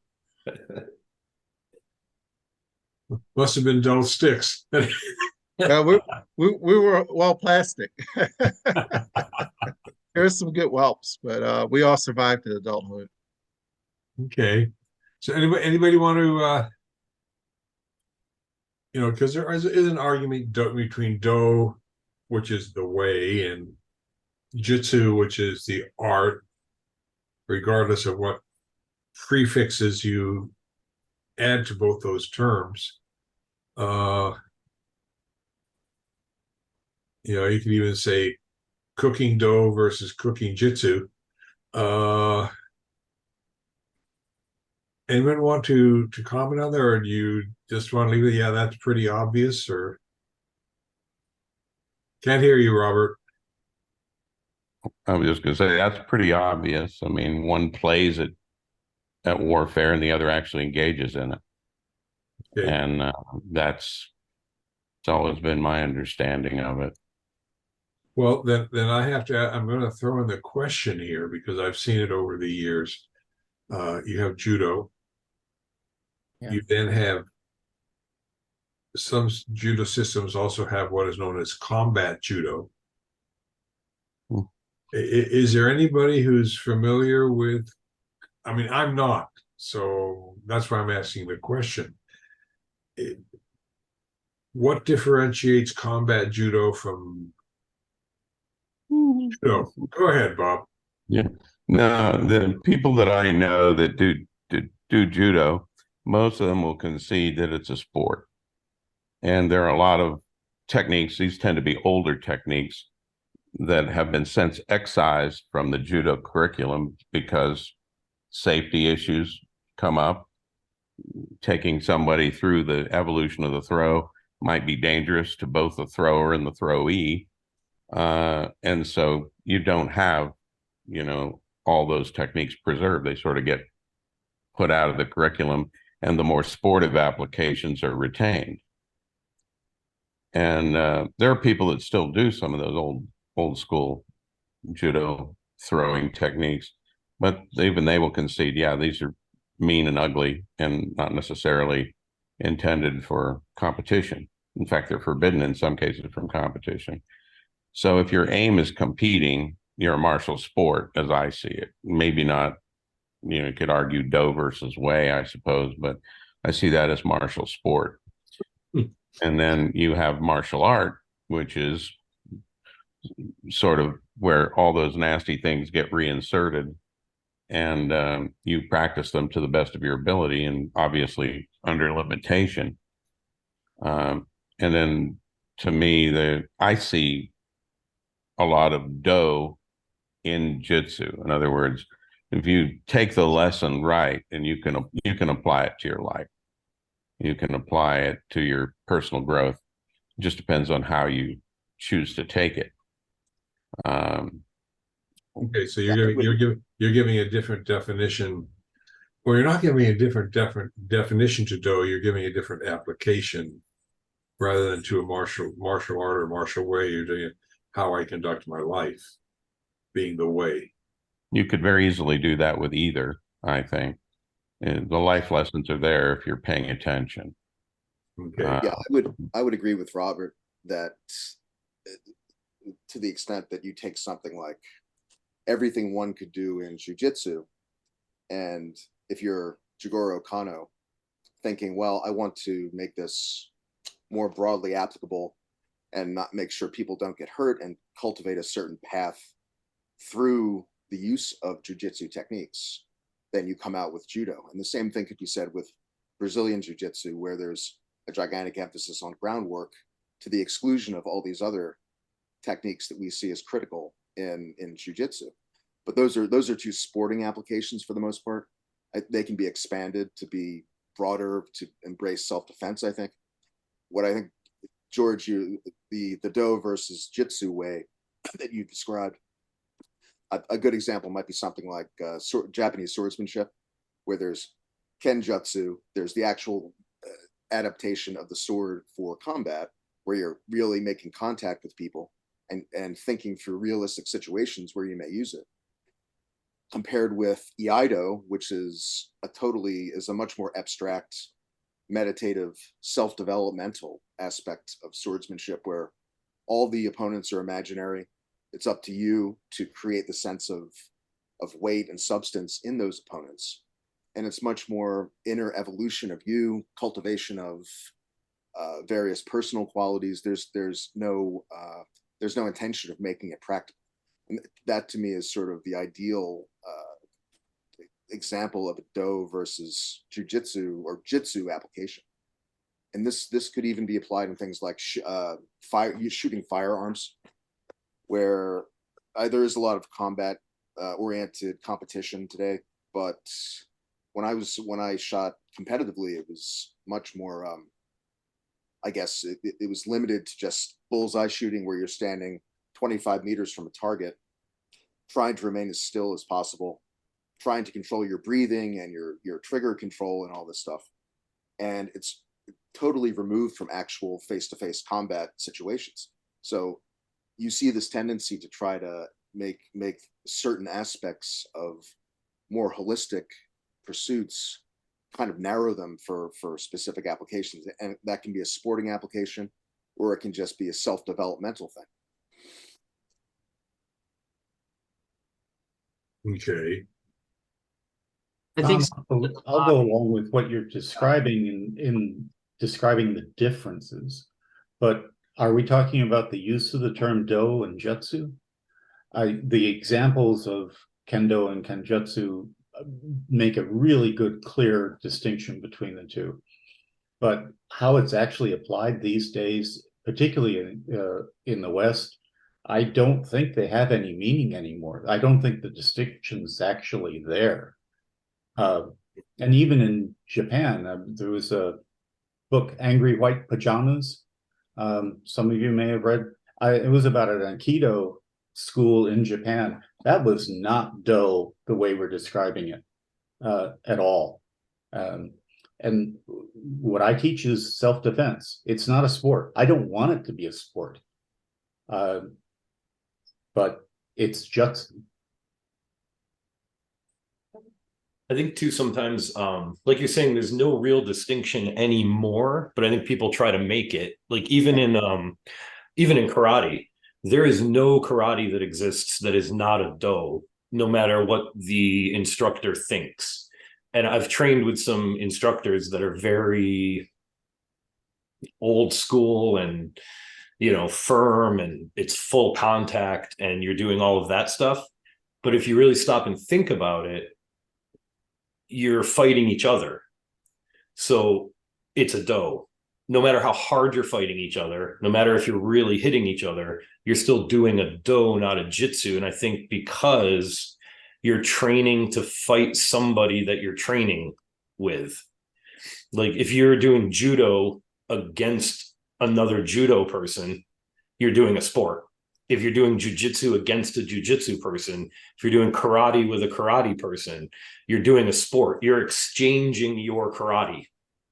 Must have been dull sticks. We were well plastic. There's some good whelps, but we all survived to adulthood. Okay. So anybody want to, because there is an argument between Do, which is the way, and Jitsu, which is the art, regardless of what prefixes you add to both those terms. You can even say cooking Do versus cooking Jitsu. Anyone want to comment on that, or do you just want to leave it? Yeah, that's pretty obvious, or can't hear you, Robert. I was just going to say that's pretty obvious. I mean, one plays at warfare and the other actually engages in it. Okay. And that's always been my understanding of it. Well, then I'm going to throw in the question here because I've seen it over the years. You have judo. Yeah. You then have some judo systems also have what is known as combat judo. Hmm. Is there anybody who's familiar with? I mean, I'm not, so that's why I'm asking the question. What differentiates combat judo from judo? Go ahead, Bob. Yeah. No, the people that I know that do judo, most of them will concede that it's a sport. And there are a lot of techniques, these tend to be older techniques that have been since excised from the judo curriculum because safety issues come up. Taking somebody through the evolution of the throw might be dangerous to both the thrower and the throwee. And so you don't have, all those techniques preserved. They sort of get put out of the curriculum, and the more sportive applications are retained. And there are people that still do some of those old school judo throwing techniques, but even they will concede, yeah, these are mean and ugly and not necessarily intended for competition. In fact, they're forbidden in some cases from competition. So if your aim is competing, you're a martial sport, as I see it. Maybe not, you could argue do versus wei, I suppose, but I see that as martial sport. And then you have martial art, which is sort of where all those nasty things get reinserted, and you practice them to the best of your ability, and obviously under limitation. And then, to me, I see a lot of do in jitsu. In other words, if you take the lesson right, and you can apply it to your life, you can apply it to your personal growth. It just depends on how you choose to take it. Okay, so you're giving a different definition. Well, you're not giving a different definition to do. You're giving a different application rather than to a martial art or martial way. You're doing it how I conduct my life, being the way. You could very easily do that with either, I think. And the life lessons are there if you're paying attention. Okay. Yeah, I would agree with Robert that to the extent that you take something like everything one could do in jiu-jitsu, and if you're Jigoro Kano thinking, well, I want to make this more broadly applicable and not make sure people don't get hurt and cultivate a certain path through the use of jiu-jitsu techniques, then you come out with judo. And the same thing could be said with Brazilian jiu-jitsu, where there's a gigantic emphasis on groundwork to the exclusion of all these other techniques that we see as critical in jiu-jitsu. But those are two sporting applications for the most part. They can be expanded to be broader, to embrace self-defense, I think. What I think, George, the do versus jitsu way that you described, a good example might be something like Japanese swordsmanship, where there's kenjutsu, there's the actual adaptation of the sword for combat, where you're really making contact with people and thinking through realistic situations where you may use it, compared with iaido, which is a much more abstract, meditative, self-developmental aspect of swordsmanship, where all the opponents are imaginary. It's up to you to create the sense of weight and substance in those opponents. And it's much more inner evolution of you, cultivation of various personal qualities. There's no intention of making it practical. And that to me is sort of the ideal example of a do versus jujitsu or jitsu application. And this could even be applied in things like shooting firearms, where there is a lot of combat oriented competition today. But when I shot competitively, it was much more, I guess it was limited to just bullseye shooting, where you're standing 25 meters from a target, trying to remain as still as possible, trying to control your breathing and your trigger control and all this stuff. And it's totally removed from actual face-to-face combat situations. So you see this tendency to try to make certain aspects of more holistic pursuits, kind of narrow them for specific applications. And that can be a sporting application, or it can just be a self-developmental thing. Okay. I think I'll go along with what you're describing in describing the differences, but are we talking about the use of the term do and jutsu? The examples of kendo and kenjutsu make a really good, clear distinction between the two. But how it's actually applied these days, particularly in the West, I don't think they have any meaning anymore. I don't think the distinction is actually there. And even in Japan, there was a book, Angry White Pajamas. Some of you may have read. It was about an Aikido school in Japan. That was not do the way we're describing it at all. And what I teach is self-defense. It's not a sport. I don't want it to be a sport. But it's jutsu. I think too sometimes, like you're saying, there's no real distinction anymore, but I think people try to make it. Like even in karate, there is no karate that exists that is not a do, no matter what the instructor thinks. And I've trained with some instructors that are very old school and, you know, firm, and it's full contact and you're doing all of that stuff. But if you really stop and think about it, you're fighting each other. So it's a do. No matter how hard you're fighting each other, no matter if you're really hitting each other, you're still doing a do, not a jitsu. And I think because you're training to fight somebody that you're training with, like if you're doing judo against another judo person, you're doing a sport. If you're doing jiu-jitsu against a jiu-jitsu person, if you're doing karate with a karate person, you're doing a sport. You're exchanging your karate.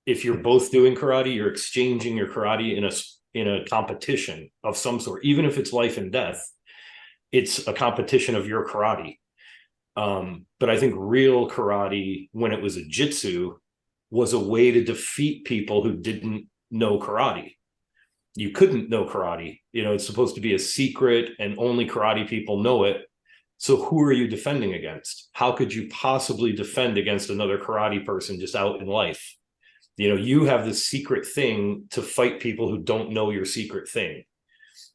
If you're both doing karate, you're exchanging your karate in a competition of some sort. Even if it's life and death, it's a competition of your karate. But I think real karate, when it was a jitsu, was a way to defeat people who didn't know karate. You couldn't know karate. You know, it's supposed to be a secret and only karate people know it. So who are you defending against? How could you possibly defend against another karate person just out in life? You know, you have this secret thing to fight people who don't know your secret thing.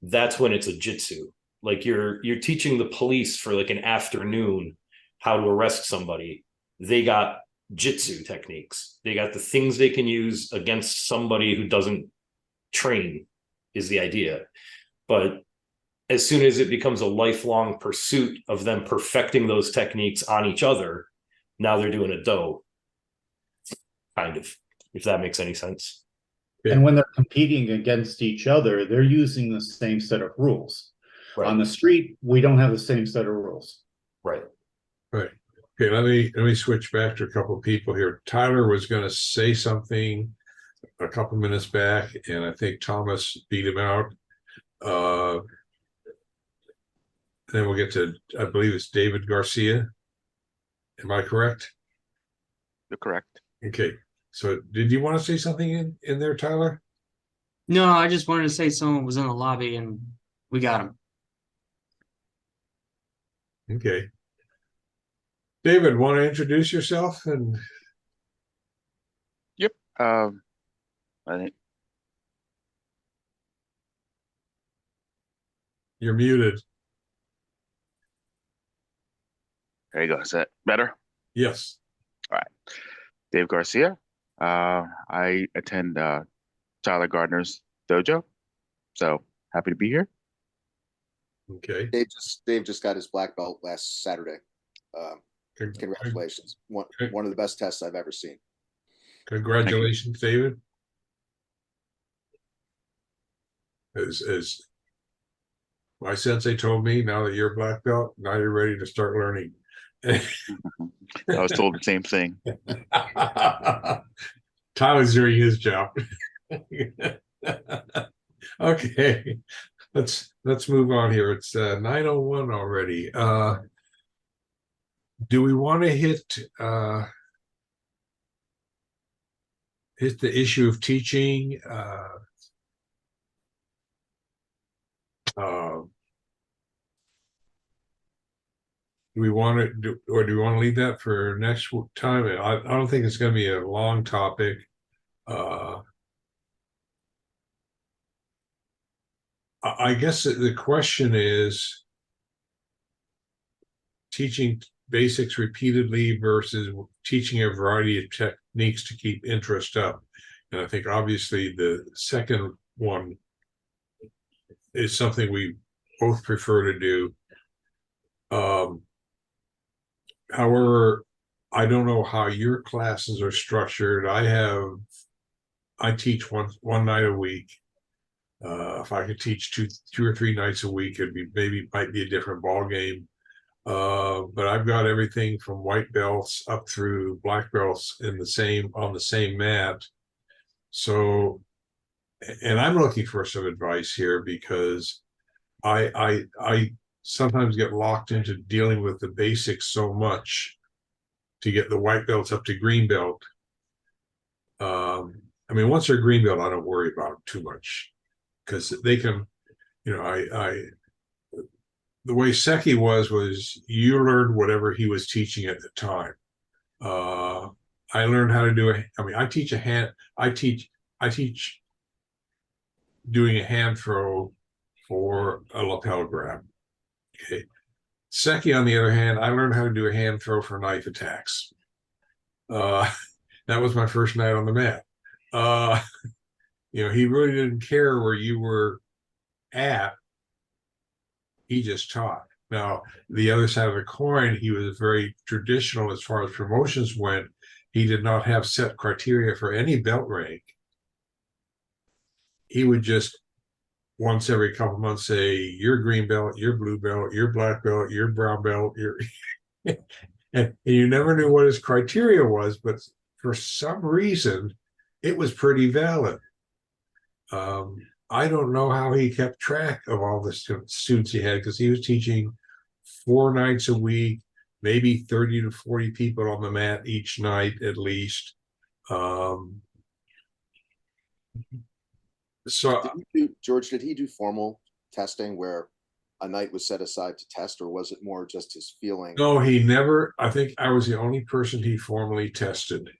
That's when it's a jitsu. Like you're teaching the police for like an afternoon how to arrest somebody. They got jitsu techniques. They got the things they can use against somebody who doesn't train, is the idea. But as soon as it becomes a lifelong pursuit of them perfecting those techniques on each other, now they're doing a do, kind of, if that makes any sense. And when they're competing against each other, they're using the same set of rules. Right. On the street, we don't have the same set of rules. Right. Right. Okay, let me switch back to a couple of people here. Tyler was going to say something a couple minutes back, and I think Thomas beat him out. Then we'll get to, I believe it's David Garcia. Am I correct? You're correct. Okay. So did you want to say something in there, Tyler? No, I just wanted to say someone was in the lobby and we got him. Okay. David, want to introduce yourself? And Yep. I think you're muted. there you go. Is that better? Yes. Dave Garcia. I attend Tyler Gardner's dojo. So happy to be here. Okay. Dave just got his black belt last Saturday. Congratulations. One of the best tests I've ever seen. Congratulations, David. As my sensei told me, now that you're a black belt, now you're ready to start learning. I was told the same thing. Tyler's doing his job. Okay, let's move on here. It's 9:01 already. Do we want to hit the issue of teaching? Do we want to do, or do we want to leave that for next time? I don't think it's going to be a long topic. I guess the question is teaching basics repeatedly versus teaching a variety of techniques to keep interest up. And I think obviously the second one is something we both prefer to do. However, I don't know how your classes are structured. I teach one night a week. If I could teach two or three nights a week, might be a different ball game. But I've got everything from white belts up through black belts on the same mat. So, and I'm looking for some advice here because I sometimes get locked into dealing with the basics so much to get the white belts up to green belt. I mean, once they're green belt, I don't worry about them too much because they can, you know, the way Seki was you learned whatever he was teaching at the time. I learned how to do I teach doing a hand throw for a lapel grab. Okay. Seki, on the other hand, I learned how to do a hand throw for knife attacks. That was my first night on the mat. You know, he really didn't care where you were at. He just taught. Now, the other side of the coin, he was very traditional as far as promotions went. He did not have set criteria for any belt rank. He would just once every couple months say, you're green belt, you're blue belt, you're black belt, you're brown belt, you're and you never knew what his criteria was, but for some reason, it was pretty valid. I don't know how he kept track of all the students he had because he was teaching 4 nights a week, maybe 30 to 40 people on the mat each night at least. So, George, did he do formal testing where a night was set aside to test, or was it more just his feeling? no, he never. I think I was the only person he formally tested,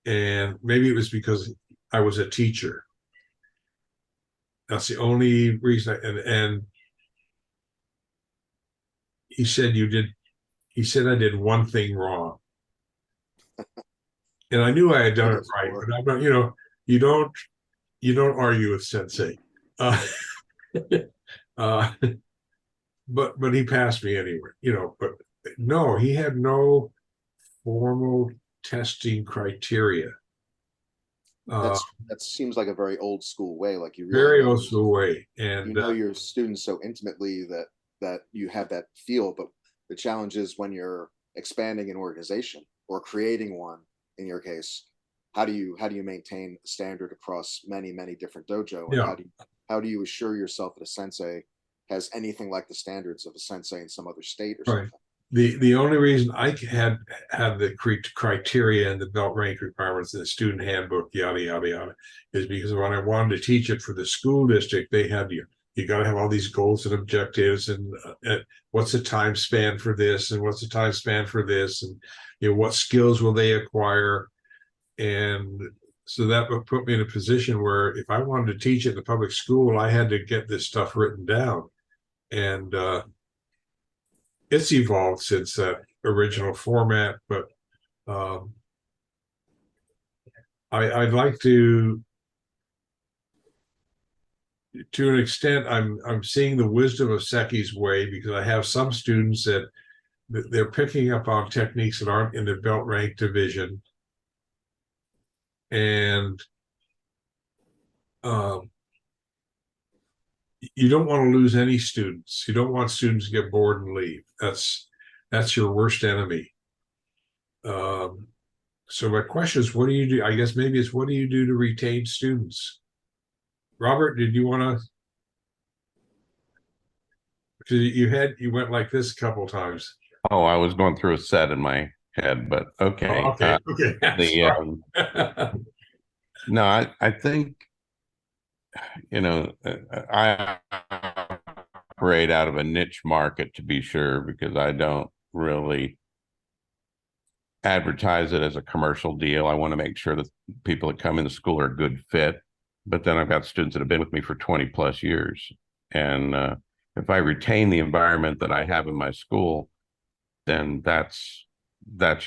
and maybe it was because I was a teacher. That's the only reason. And he said he said I did one thing wrong, and I knew I had done it right. But I'm not. You know, you don't argue with sensei. But he passed me anyway. You know, but no, he had no formal testing criteria. That seems like a very old school way. Like you really Very old school way, and you know your students so intimately that you have that feel. But the challenge is when you're expanding an organization or creating one. In your case, how do you maintain a standard across many different dojo? And yeah. how do you assure yourself that a sensei has anything like the standards of a sensei in some other state or Right. something? The only reason I had the criteria and the belt rank requirements in the student handbook, yada yada yada, is because when I wanted to teach it for the school district, they had you got to have all these goals and objectives, and what's the time span for this, and what's the time span for this, and you know what skills will they acquire, and so that would put me in a position where if I wanted to teach at the public school, I had to get this stuff written down, and it's evolved since that original format, but I'd like to an extent, I'm seeing the wisdom of Seki's way because I have some students that they're picking up on techniques that aren't in the belt rank division, and you don't want to lose any students. You don't want students to get bored and leave. That's your worst enemy. So my question is, what do you do? I guess maybe it's what do you do to retain students? Robert, did you want to? Because you went like this a couple of times. Oh, I was going through a set in my head, but okay. Oh, okay. Okay. No, I think, you know, I operate out of a niche market to be sure, because I don't really advertise it as a commercial deal. I want to make sure that people that come into school are a good fit. But then I've got students that have been with me for 20 plus years. And if I retain the environment that I have in my school, then that's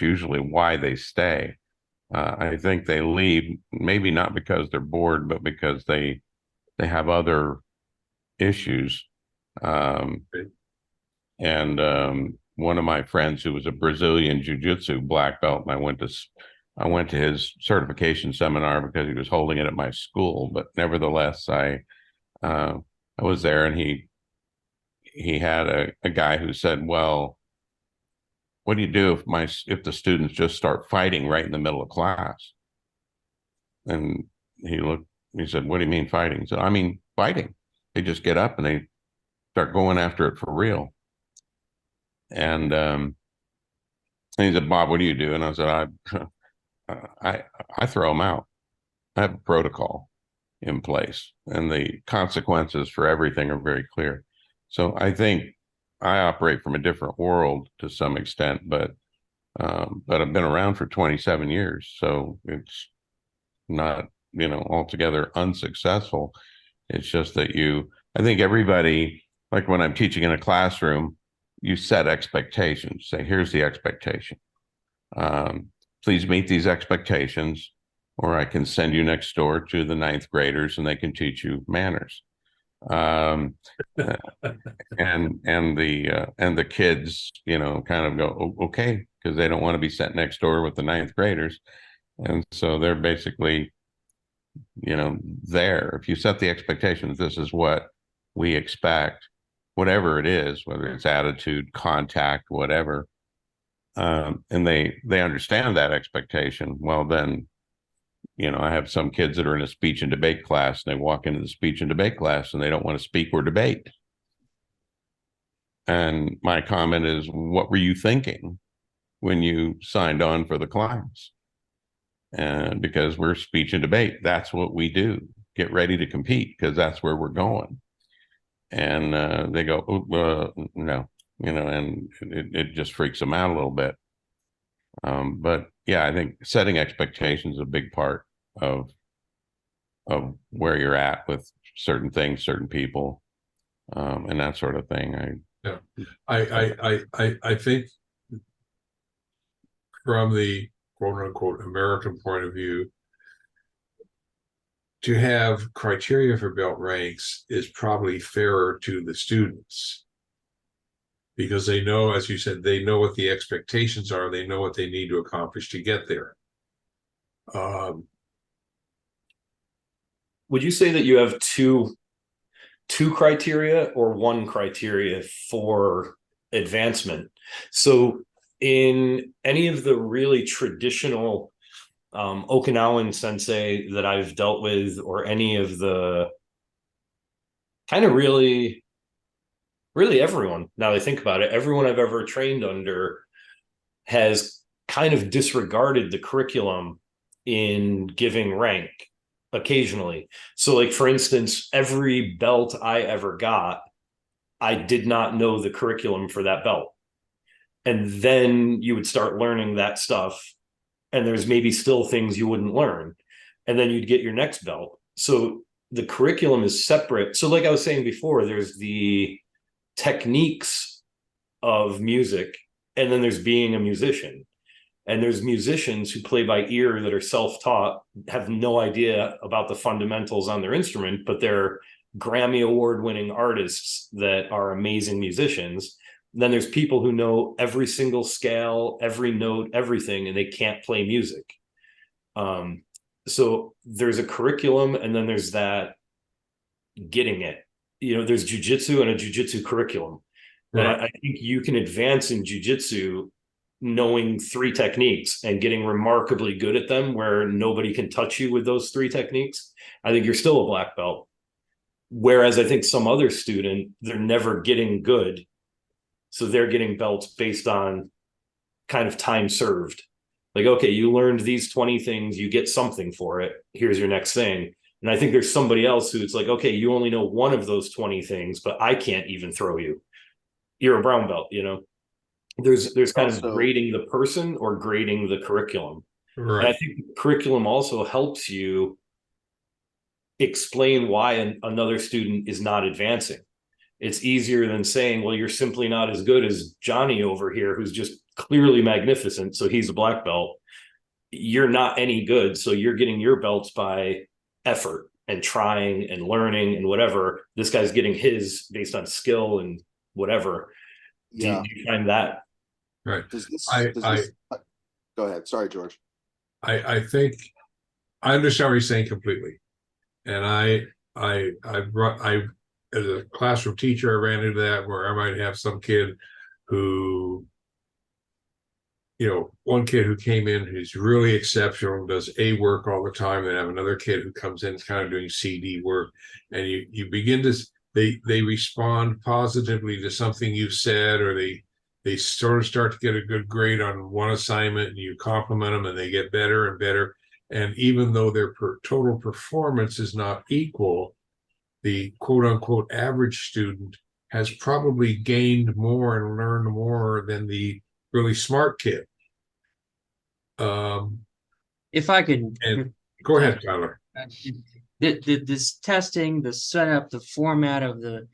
usually why they stay. I think they leave, maybe not because they're bored, but because they have other issues. One of my friends who was a Brazilian jiu-jitsu black belt, and I went to his certification seminar because he was holding it at my school. But nevertheless, I was there, and he had a guy who said, well, what do you do if the students just start fighting right in the middle of class? And he said, what do you mean fighting? He said, I mean fighting. They just get up and they start going after it for real. And And he said, Bob, what do you do? And I said, I throw them out. I have a protocol in place, and the consequences for everything are very clear. So I think I operate from a different world to some extent, but I've been around for 27 years, so it's not, altogether unsuccessful. It's just that I think everybody, like when I'm teaching in a classroom, you set expectations. Say, here's the expectation. Please meet these expectations, or I can send you next door to the 9th graders and they can teach you manners. And the kids, kind of go, okay, because they don't want to be sent next door with the 9th graders. And so they're basically, there. If you set the expectations, this is what we expect, whatever it is, whether it's attitude, contact, whatever, and they understand that expectation, well, then, I have some kids that are in a speech and debate class, and they walk into the speech and debate class and they don't want to speak or debate. And my comment is, what were you thinking when you signed on for the class? And because we're speech and debate, that's what we do. Get ready to compete, because that's where we're going. And they go, no, and it just freaks them out a little bit. But yeah, I think setting expectations is a big part of where you're at with certain things, certain people, and that sort of thing. I think from the quote unquote American point of view, to have criteria for belt ranks is probably fairer to the students, because they know, as you said, they know what the expectations are. They know what they need to accomplish to get there. Would you say that you have two criteria or one criteria for advancement? So in any of the really traditional Okinawan sensei that I've dealt with, or any of the kind of really everyone, now that I think about it, everyone I've ever trained under has kind of disregarded the curriculum in giving rank occasionally. So like, for instance, every belt I ever got, I did not know the curriculum for that belt. And then you would start learning that stuff, and there's maybe still things you wouldn't learn. And then you'd get your next belt. So the curriculum is separate. So like I was saying before, there's the techniques of music, and then there's being a musician. And there's musicians who play by ear that are self-taught, have no idea about the fundamentals on their instrument, but they're Grammy award-winning artists that are amazing musicians. Then there's people who know every single scale, every note, everything, and they can't play music. So there's a curriculum, and then there's that getting it. There's jiu-jitsu and a jiu-jitsu curriculum. Right. And I think you can advance in jiu-jitsu knowing 3 techniques and getting remarkably good at them, where nobody can touch you with those 3 techniques. I think you're still a black belt. Whereas I think some other student, they're never getting good. So they're getting belts based on kind of time served. Like, okay, you learned these 20 things, you get something for it. Here's your next thing. And I think there's somebody else who's like, okay, you only know one of those 20 things, but I can't even throw you. You're a brown belt, There's kind of grading the person or grading the curriculum. Right. And I think the curriculum also helps you explain why another student is not advancing. It's easier than saying, well, you're simply not as good as Johnny over here, who's just clearly magnificent, so he's a black belt. You're not any good, so you're getting your belts by effort and trying and learning and whatever. This guy's getting his based on skill and whatever. Yeah. Do you find that? Right. Go ahead. Sorry, George. I think I understand what you're saying completely. And I as a classroom teacher, I ran into that, where I might have some kid who, one kid who came in who's really exceptional, does A work all the time, and have another kid who comes in kind of doing CD work, and you begin to they respond positively to something you've said, or they sort of start to get a good grade on one assignment, and you compliment them and they get better and better. And even though their total performance is not equal, the quote unquote average student has probably gained more and learned more than the really smart kid. If I could, And go ahead, Tyler. this testing, the setup, the format of the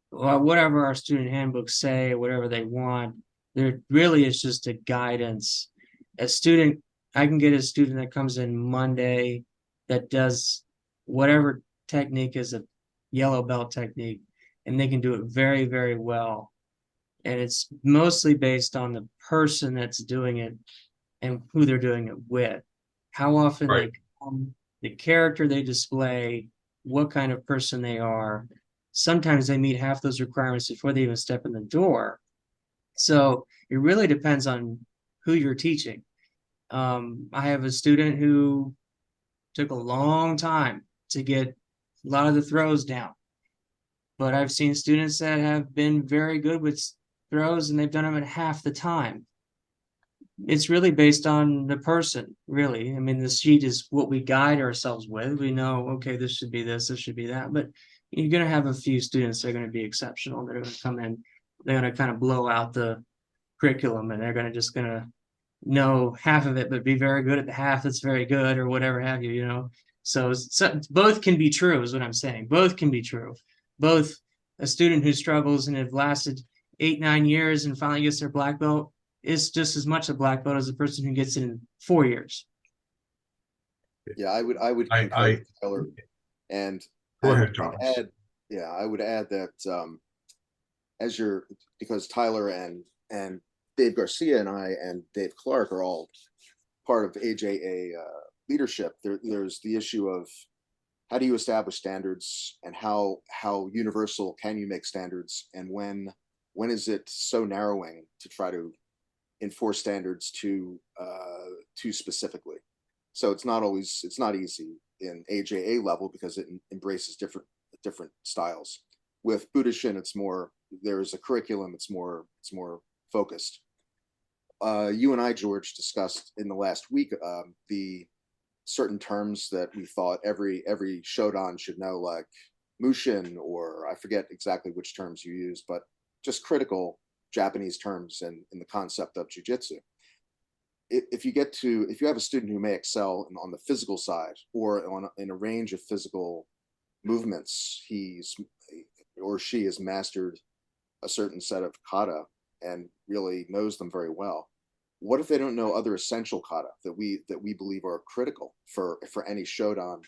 whatever our student handbooks say, whatever they want, there really is just a guidance. A student, I can get a student that comes in Monday that does whatever technique is a yellow belt technique, and they can do it very, very well. And it's mostly based on the person that's doing it and who they're doing it with, how often Right. they come, the character they display, what kind of person they are. Sometimes they meet half those requirements before they even step in the door. So it really depends on who you're teaching. I have a student who took a long time to get a lot of the throws down, but I've seen students that have been very good with throws and they've done them in half the time. It's really based on the person, really. I mean, the sheet is what we guide ourselves with. We know, okay, this should be this should be that, but you're going to have a few students that are going to be exceptional. They're going to come in, they're going to kind of blow out the curriculum, and they're going to know half of it, but be very good at the half that's very good, or whatever have you, you know? So both can be true is what I'm saying. Both can be true. Both a student who struggles and have lasted 8-9 years and finally gets their black belt is just as much a black belt as a person who gets it in 4 years. Yeah, I would concur with Tyler. And Go I ahead, would Thomas. I would add that because Tyler and Dave Garcia and I and Dave Clark are all part of AJA leadership. There's the issue of how do you establish standards, and how universal can you make standards, and when is it so narrowing to try to enforce standards too specifically. So it's not easy in AJA level because it embraces different styles. With Budoshin, there's a curriculum, it's more focused. You and I, George, discussed in the last week the certain terms that we thought every Shodan should know, like Mushin, or I forget exactly which terms you used, but just critical Japanese terms in the concept of jiu-jitsu. If you have a student who may excel on the physical side, or in a range of physical movements, he or she has mastered a certain set of kata and really knows them very well. What if they don't know other essential kata that we believe are critical for any Shodan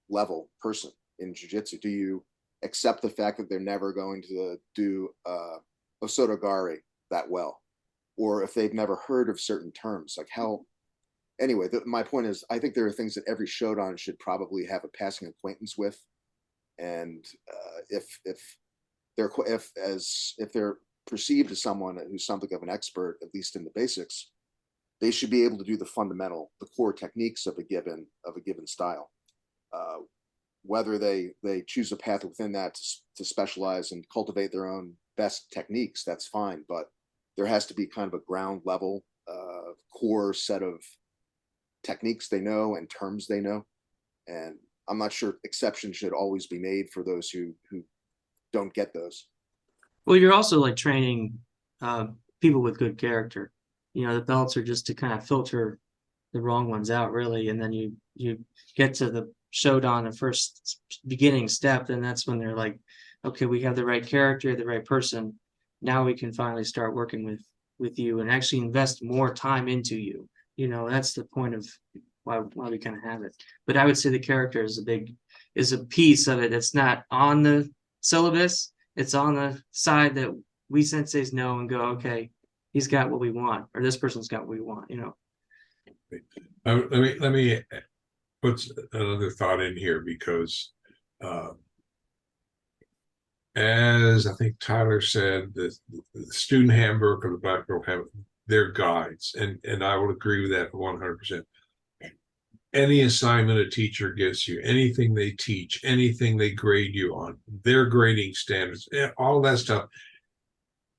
level person in jiu-jitsu? Do you accept the fact that they're never going to do Osotogari that well, or if they've never heard of certain terms, like how? Anyway, my point is, I think there are things that every Shodan should probably have a passing acquaintance with, and if they're perceived as someone who's something of an expert, at least in the basics, they should be able to do the core techniques of a given style. Whether they choose a path within that to specialize and cultivate their own best techniques, that's fine, but there has to be kind of a ground level core set of techniques they know and terms they know. And I'm not sure exceptions should always be made for those who don't get those. Well, you're also like training people with good character. You know, the belts are just to kind of filter the wrong ones out, really, and then you get to the Shodan, the first beginning step, and that's when they're like, okay, we have the right character, the right person. Now we can finally start working with you and actually invest more time into you. You know, that's the point of why we kind of have it. But I would say the character is a piece of it. It's not on the syllabus. It's on the side that we senseis know and go, okay, he's got what we want, or this person's got what we want, you know. Let me put another thought in here, because as I think Tyler said, the student handbook or the black belt have their guides, and I would agree with that 100%. Any assignment a teacher gives you, anything they teach, anything they grade you on, their grading standards, all that stuff,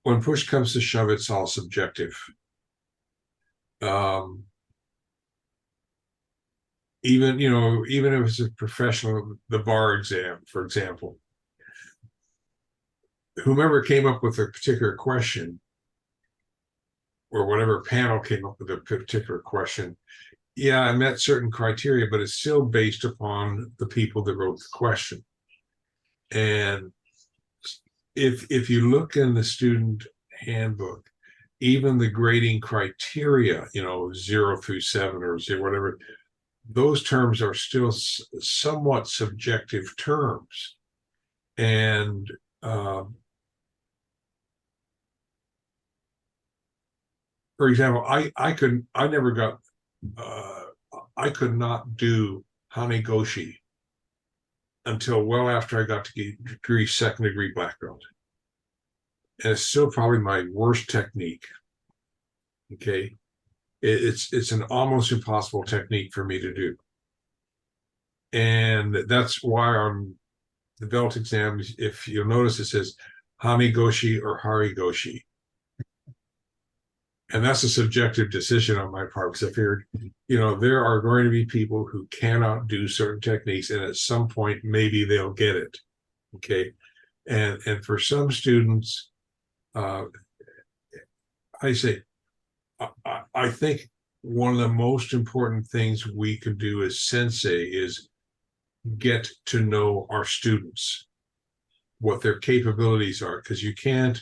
when push comes to shove, it's all subjective. Even, you know, even if it's a professional, the bar exam, for example, whomever came up with a particular question, or whatever panel came up with a particular question, yeah, I met certain criteria, but it's still based upon the people that wrote the question. And if you look in the student handbook, even the grading criteria, you know, 0 through 7 or 0, whatever, those terms are still somewhat subjective terms. And for example, I could not do Hanigoshi until well after I got to degree, 2nd degree black belt. And it's still probably my worst technique. Okay. It's an almost impossible technique for me to do. And that's why on the belt exams, if you'll notice, it says Hanigoshi or Harigoshi. And that's a subjective decision on my part, because I figured, you know, there are going to be people who cannot do certain techniques, and at some point, maybe they'll get it. Okay. And for some students, I think one of the most important things we can do as sensei is get to know our students, what their capabilities are, because you can't,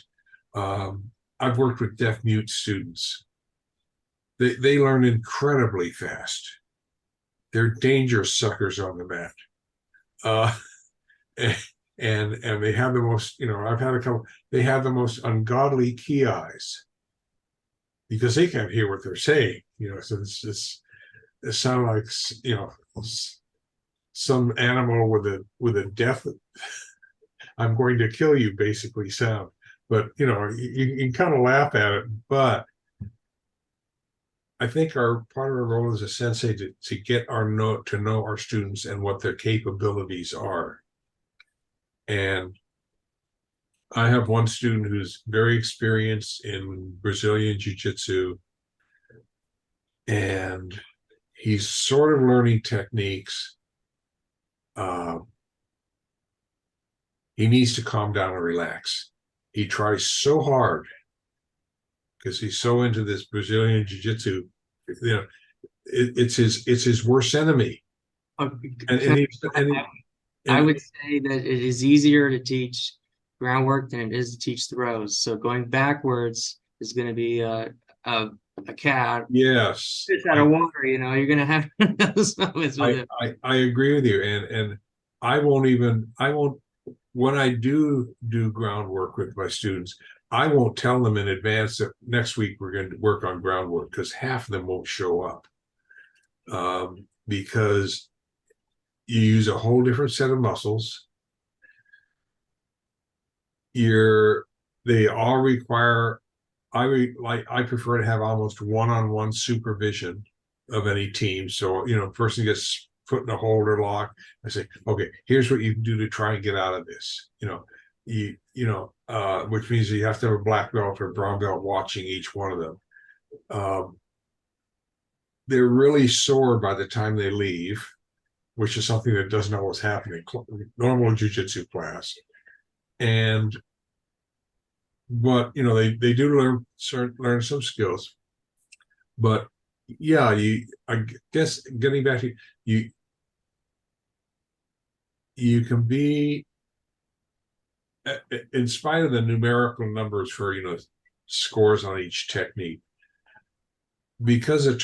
I've worked with deaf mute students. They learn incredibly fast. They're dangerous suckers on the mat. And they have the most, you know, I've had a couple, they have the most ungodly key eyes because they can't hear what they're saying, you know, so it sounds like, you know, some animal with a death, I'm going to kill you basically sound. But, you know, you can kind of laugh at it, but I think part of our role as a sensei to get to know our students and what their capabilities are. And I have one student who's very experienced in Brazilian jiu-jitsu, and he's sort of learning techniques. He needs to calm down and relax. He tries so hard because he's so into this Brazilian jiu-jitsu. You know, it's his worst enemy. I would say that it is easier to teach groundwork than it is to teach throws. So going backwards is going to be a cat. Yes. Fish out of water, you know, you're going to have those moments with it. I agree with you. And I won't, when I do groundwork with my students, I won't tell them in advance that next week we're going to work on groundwork, because half of them won't show up. Because you use a whole different set of muscles. They all require, I prefer to have almost one-on-one supervision of any team. So, you know, person gets put in a holder lock, I say, okay, here's what you can do to try and get out of this. You know, which means you have to have a black belt or a brown belt watching each one of them. They're really sore by the time they leave, which is something that doesn't always happen in normal jiu-jitsu class. But you know, they do learn some skills. But yeah, I guess getting back to you can be, in spite of the numerical numbers for, you know, scores on each technique, because the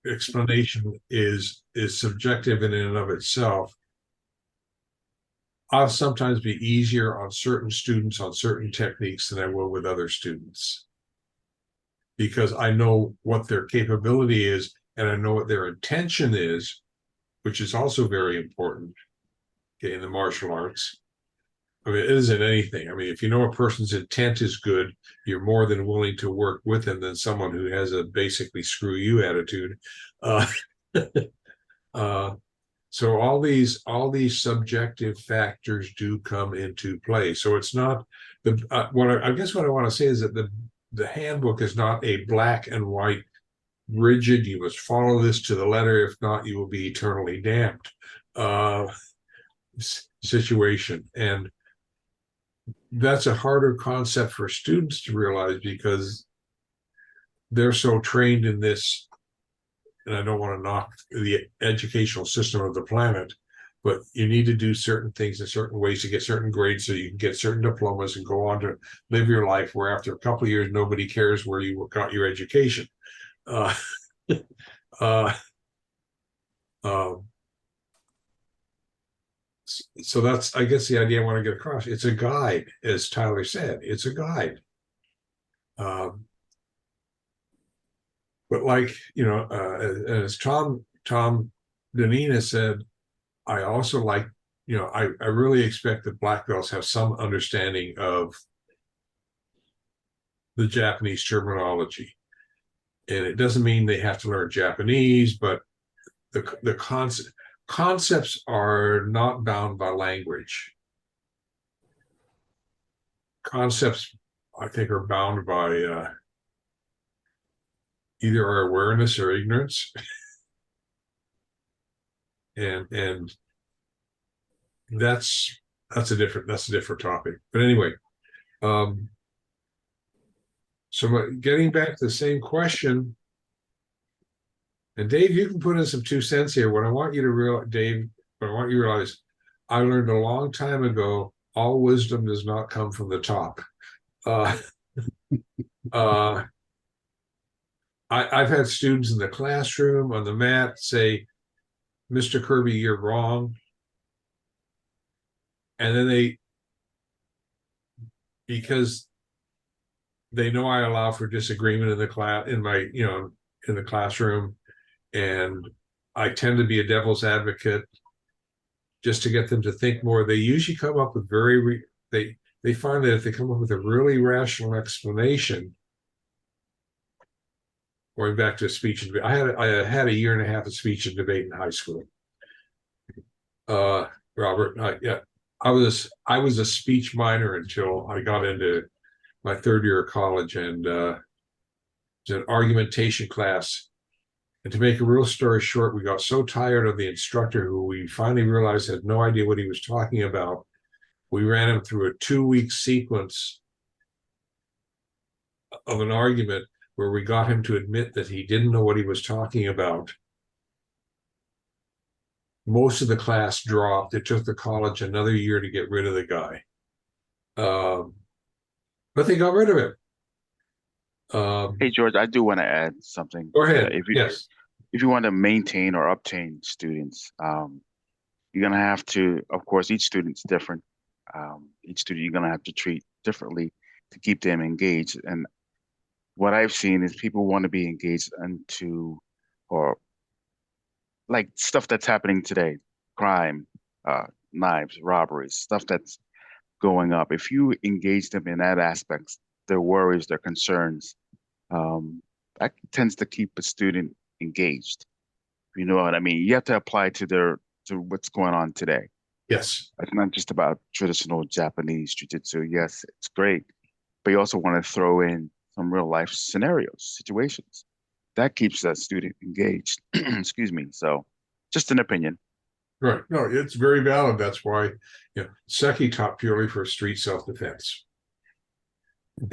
explanation is subjective in and of itself. I'll sometimes be easier on certain students on certain techniques than I will with other students, because I know what their capability is and I know what their intention is, which is also very important, okay, in the martial arts. I mean, it isn't anything. I mean, if you know a person's intent is good, you're more than willing to work with them than someone who has a basically screw you attitude. So all these subjective factors do come into play. So it's not the I guess what I want to say is that the handbook is not a black and white rigid, you must follow this to the letter, if not you will be eternally damned situation. And that's a harder concept for students to realize because they're so trained in this, and I don't want to knock the educational system of the planet, but you need to do certain things in certain ways to get certain grades so you can get certain diplomas and go on to live your life where after a couple of years nobody cares where you got your education. So that's, I guess, the idea I want to get across. It's a guide, as Tyler said. It's a guide. But like, you know, as Tom Danina said, I also like, you know, I really expect that black belts have some understanding of the Japanese terminology. And it doesn't mean they have to learn Japanese, but the concepts are not bound by language. Concepts, I think, are bound by either our awareness or ignorance. and that's a different topic. But anyway, so getting back to the same question, and Dave, you can put in some 2 cents here. What I want you to realize, Dave, what I want you to realize, I learned a long time ago, all wisdom does not come from the top. I've had students in the classroom on the mat say, Mr. Kirby, you're wrong. And then because they know I allow for disagreement in the class, in the classroom, and I tend to be a devil's advocate just to get them to think more. They usually come up with they find that if they come up with a really rational explanation, going back to speech and debate, I had a year and a half of speech and debate in high school. Robert, I was a speech minor until I got into my 3rd year of college, and it's an argumentation class. And to make a real story short, we got so tired of the instructor, who we finally realized had no idea what he was talking about. We ran him through a 2-week sequence of an argument where we got him to admit that he didn't know what he was talking about. Most of the class dropped. It took the college another year to get rid of the guy. But they got rid of him. Hey, George, I do want to add something. Go ahead. Yes. If you want to maintain or obtain students, you're going to have to, of course, each student's different. Each student you're going to have to treat differently to keep them engaged. And what I've seen is people want to be engaged into, or like stuff that's happening today, crime, knives, robberies, stuff that's going up. If you engage them in that aspect, their worries, their concerns, that tends to keep a student engaged. You know what I mean? You have to apply to what's going on today. Yes. It's not just about traditional Japanese jiu-jitsu. Yes, it's great, but you also want to throw in some real life scenarios, situations. That keeps that student engaged. Excuse me. So just an opinion. Right. No, it's very valid. That's why, Seki taught purely for street self-defense.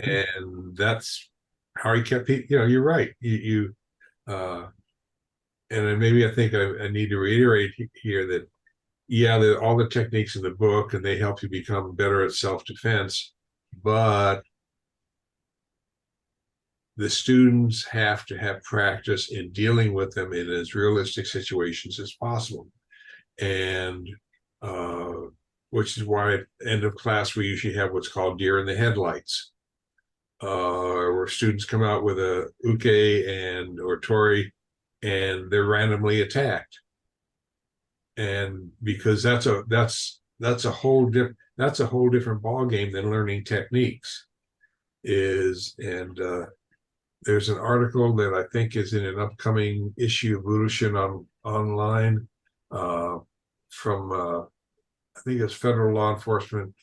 And that's how he kept people, you're right. And then maybe I think I need to reiterate here that, all the techniques in the book, and they help you become better at self-defense, but the students have to have practice in dealing with them in as realistic situations as possible. And which is why at the end of class, we usually have what's called deer in the headlights, where students come out with a uke or tori, and they're randomly attacked. And because that's a whole different ball game than learning techniques is. And there's an article that I think is in an upcoming issue of Budoshin online from I think it's federal law enforcement,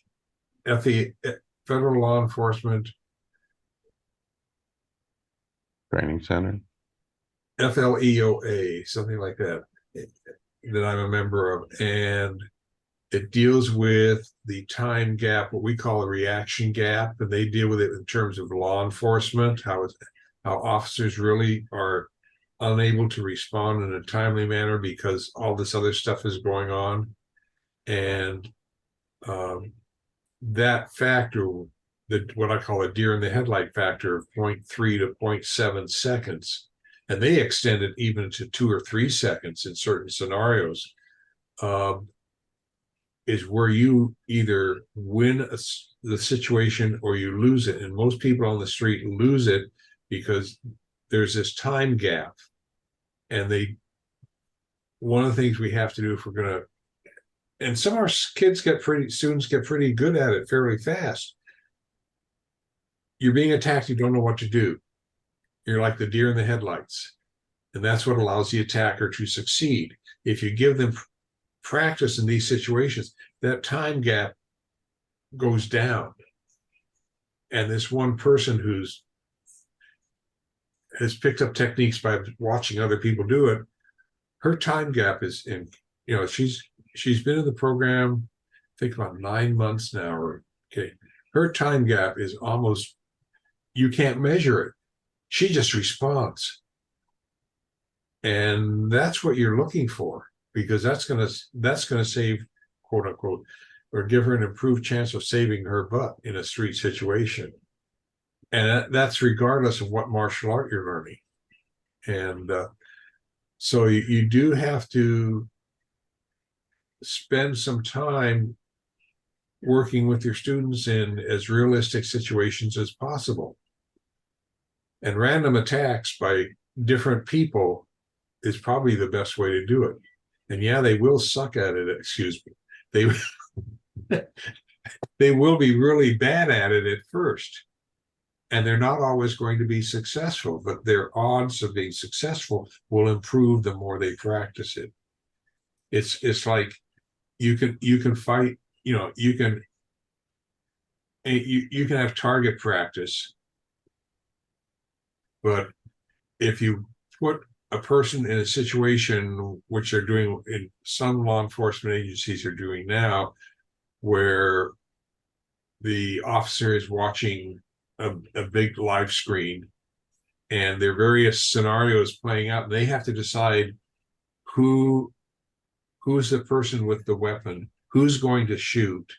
federal law enforcement, Training center. FLEOA, something like that, that I'm a member of, and it deals with the time gap, what we call a reaction gap, and they deal with it in terms of law enforcement, how officers really are unable to respond in a timely manner because all this other stuff is going on. And that factor, what I call a deer in the headlight factor of 0.3 to 0.7 seconds, and they extend it even to 2 or 3 seconds in certain scenarios, is where you either win the situation or you lose it. And most people on the street lose it because there's this time gap. And one of the things we have to do if we're going to, and some of our students get pretty good at it fairly fast. You're being attacked, you don't know what to do. You're like the deer in the headlights. And that's what allows the attacker to succeed. If you give them practice in these situations, that time gap goes down. And this one person has picked up techniques by watching other people do it, her time gap is in, she's been in the program, I think about 9 months now, her time gap is almost, you can't measure it. She just responds. And that's what you're looking for, because that's gonna save, quote unquote, or give her an improved chance of saving her butt in a street situation. And that's regardless of what martial art you're learning. And so you do have to spend some time working with your students in as realistic situations as possible. And random attacks by different people is probably the best way to do it. And yeah, they will suck at it, excuse me. They will be really bad at it at first. And they're not always going to be successful, but their odds of being successful will improve the more they practice it. It's like you can fight, you can have target practice, but if you put a person in a situation, which they're doing in some law enforcement agencies are doing now, where the officer is watching a big live screen and there are various scenarios playing out, and they have to decide who's the person with the weapon, who's going to shoot.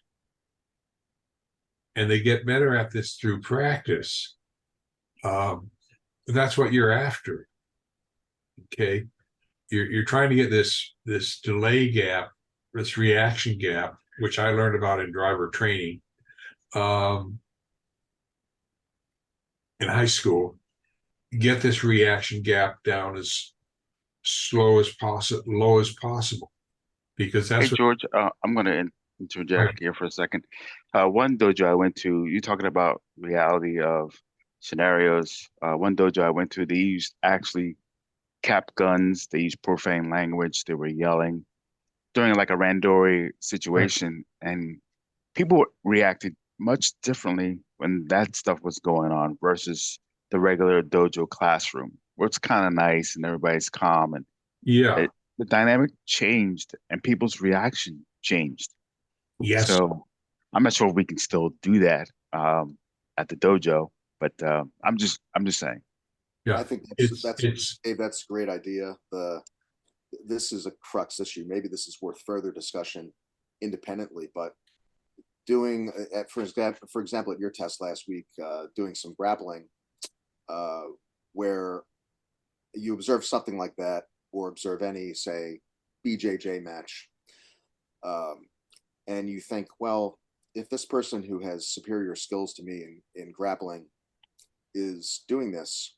And they get better at this through practice. That's what you're after. Okay. You're trying to get this delay gap, this reaction gap, which I learned about in driver training. In high school, get this reaction gap down as low as possible, because that's Hey, George, I'm going to interject here for a second. One dojo I went to, you talking about reality of scenarios. One dojo I went to, they used actually cap guns. They used profane language. They were yelling during like a randori situation, and people reacted much differently when that stuff was going on versus the regular dojo classroom, where it's kind of nice and everybody's calm, and yeah. the dynamic changed and people's reaction changed. Yes. So I'm not sure if we can still do that at the dojo, but I'm just saying. Yeah. I think that's Dave, that's a great idea. This is a crux issue. Maybe this is worth further discussion independently, but doing for example at your test last week, doing some grappling where you observe something like that, or observe any, say, BJJ match, and you think, well, if this person who has superior skills to me in grappling is doing this,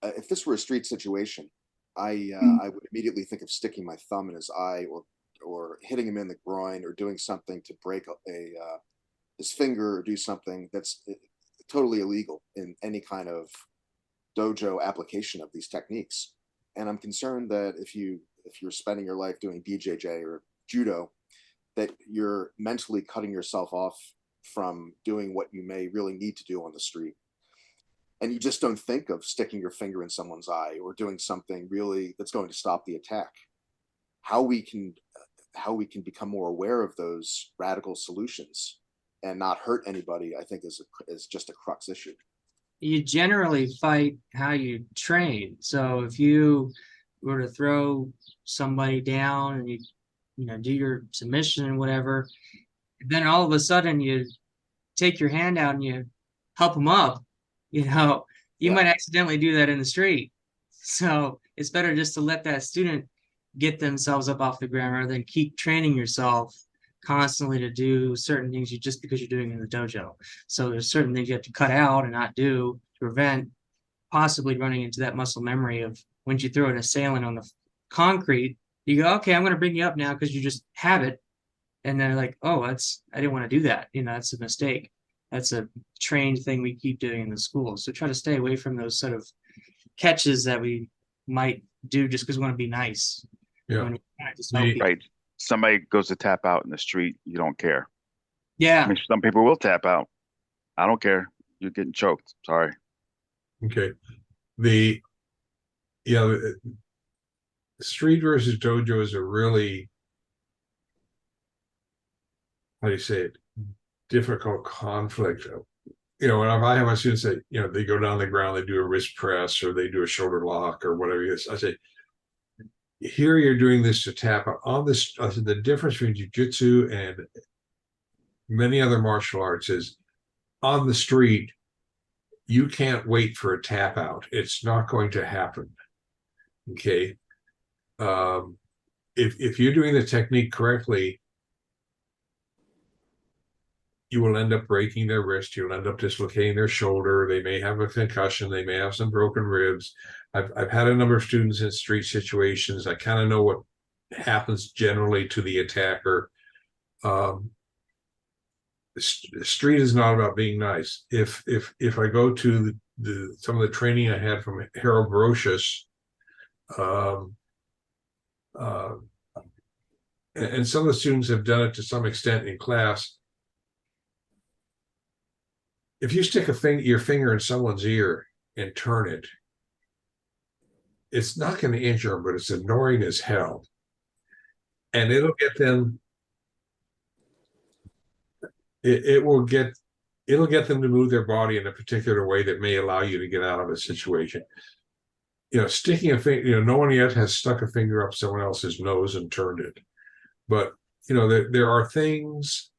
if this were a street situation, I would immediately think of sticking my thumb in his eye, or hitting him in the groin, or doing something to break his finger, or do something that's totally illegal in any kind of dojo application of these techniques. And I'm concerned that if you if you're spending your life doing BJJ or judo, that you're mentally cutting yourself off from doing what you may really need to do on the street. And you just don't think of sticking your finger in someone's eye or doing something really that's going to stop the attack. How we can become more aware of those radical solutions and not hurt anybody, I think is just a crux issue. You generally fight how you train. So if you were to throw somebody down and you know, do your submission and whatever, then all of a sudden you take your hand out and you help them up, you know, you might accidentally do that in the street. So it's better just to let that student get themselves up off the ground rather than keep training yourself constantly to do certain things just because you're doing it in the dojo. So there's certain things you have to cut out and not do to prevent possibly running into that muscle memory of when you throw an assailant on the concrete, you go, okay, I'm going to bring you up now because you just have it. And then like, oh, I didn't want to do that. You know, that's a mistake. That's a trained thing we keep doing in the school. So try to stay away from those sort of catches that we might do just because we want to be nice. Yeah. Right. Somebody goes to tap out in the street, you don't care. Yeah. I mean, some people will tap out. I don't care. You're getting choked. Sorry. Okay. Street versus dojo is a really, how do you say it, difficult conflict. You know, when I have my students say, you know, they go down the ground, they do a wrist press or they do a shoulder lock or whatever it is, I say, here you're doing this to tap out on this. I said, the difference between jiu-jitsu and many other martial arts is on the street, you can't wait for a tap out. It's not going to happen. Okay. If you're doing the technique correctly, you will end up breaking their wrist. You'll end up dislocating their shoulder. They may have a concussion. They may have some broken ribs. I've had a number of students in street situations. I kind of know what happens generally to the attacker. Street is not about being nice. If I go to some of the training I had from Harold Brocious, and some of the students have done it to some extent in class. If you stick your finger in someone's ear and turn it, it's not going to injure them, but it's annoying as hell. And it'll get them, it'll get them to move their body in a particular way that may allow you to get out of a situation. You know, sticking a finger, you know, no one yet has stuck a finger up someone else's nose and turned it. But, you know, there are things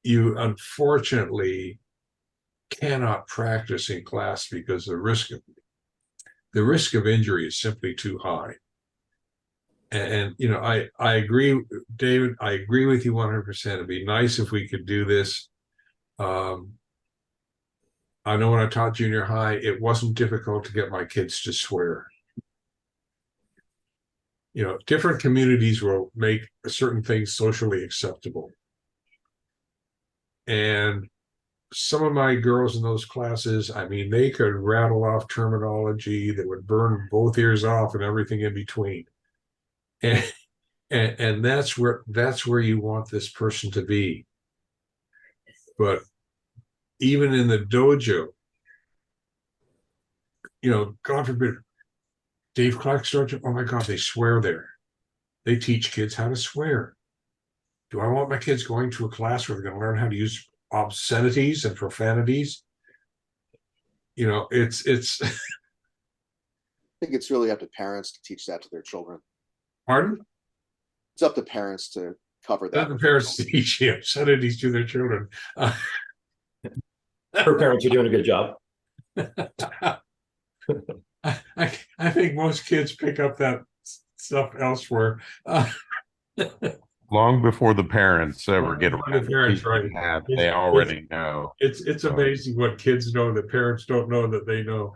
you unfortunately cannot practice in class because the risk of injury is simply too high. And you know, I agree, David, I agree with you 100%. It'd be nice if we could do this. I know when I taught junior high, it wasn't difficult to get my kids to swear. You know, different communities will make certain things socially acceptable. And some of my girls in those classes, I mean, they could rattle off terminology that would burn both ears off and everything in between. And that's where you want this person to be. But even in the dojo, you know, God forbid, Dave Clark's dojo, oh my God, they swear there. They teach kids how to swear. Do I want my kids going to a class where they're going to learn how to use obscenities and profanities? You know, it's I think it's really up to parents to teach that to their children. Pardon? It's up to parents to cover that. Not the parents teach the obscenities to their children. Her parents are doing a good job. I think most kids pick up that stuff elsewhere. Long before the parents ever get The around parents, to right? teaching that, they already know. It's amazing what kids know that parents don't know that they know.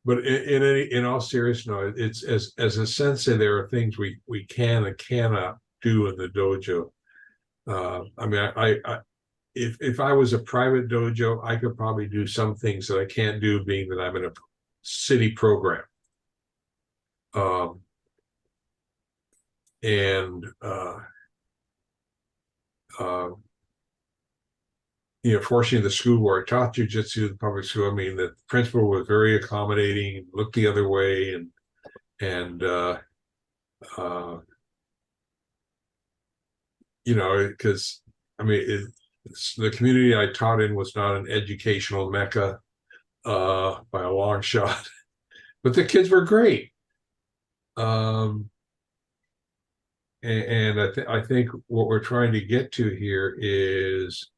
But in all seriousness, it's as a sensei, there are things we can and cannot do in the dojo. I mean, if I was a private dojo, I could probably do some things that I can't do, being that I'm in a city program. And fortunately, the school where I taught jiu-jitsu, the public school, I mean, the principal was very accommodating, looked the other way, and because I mean, the community I taught in was not an educational mecca by a long shot, but the kids were great. And I think what we're trying to get to here is,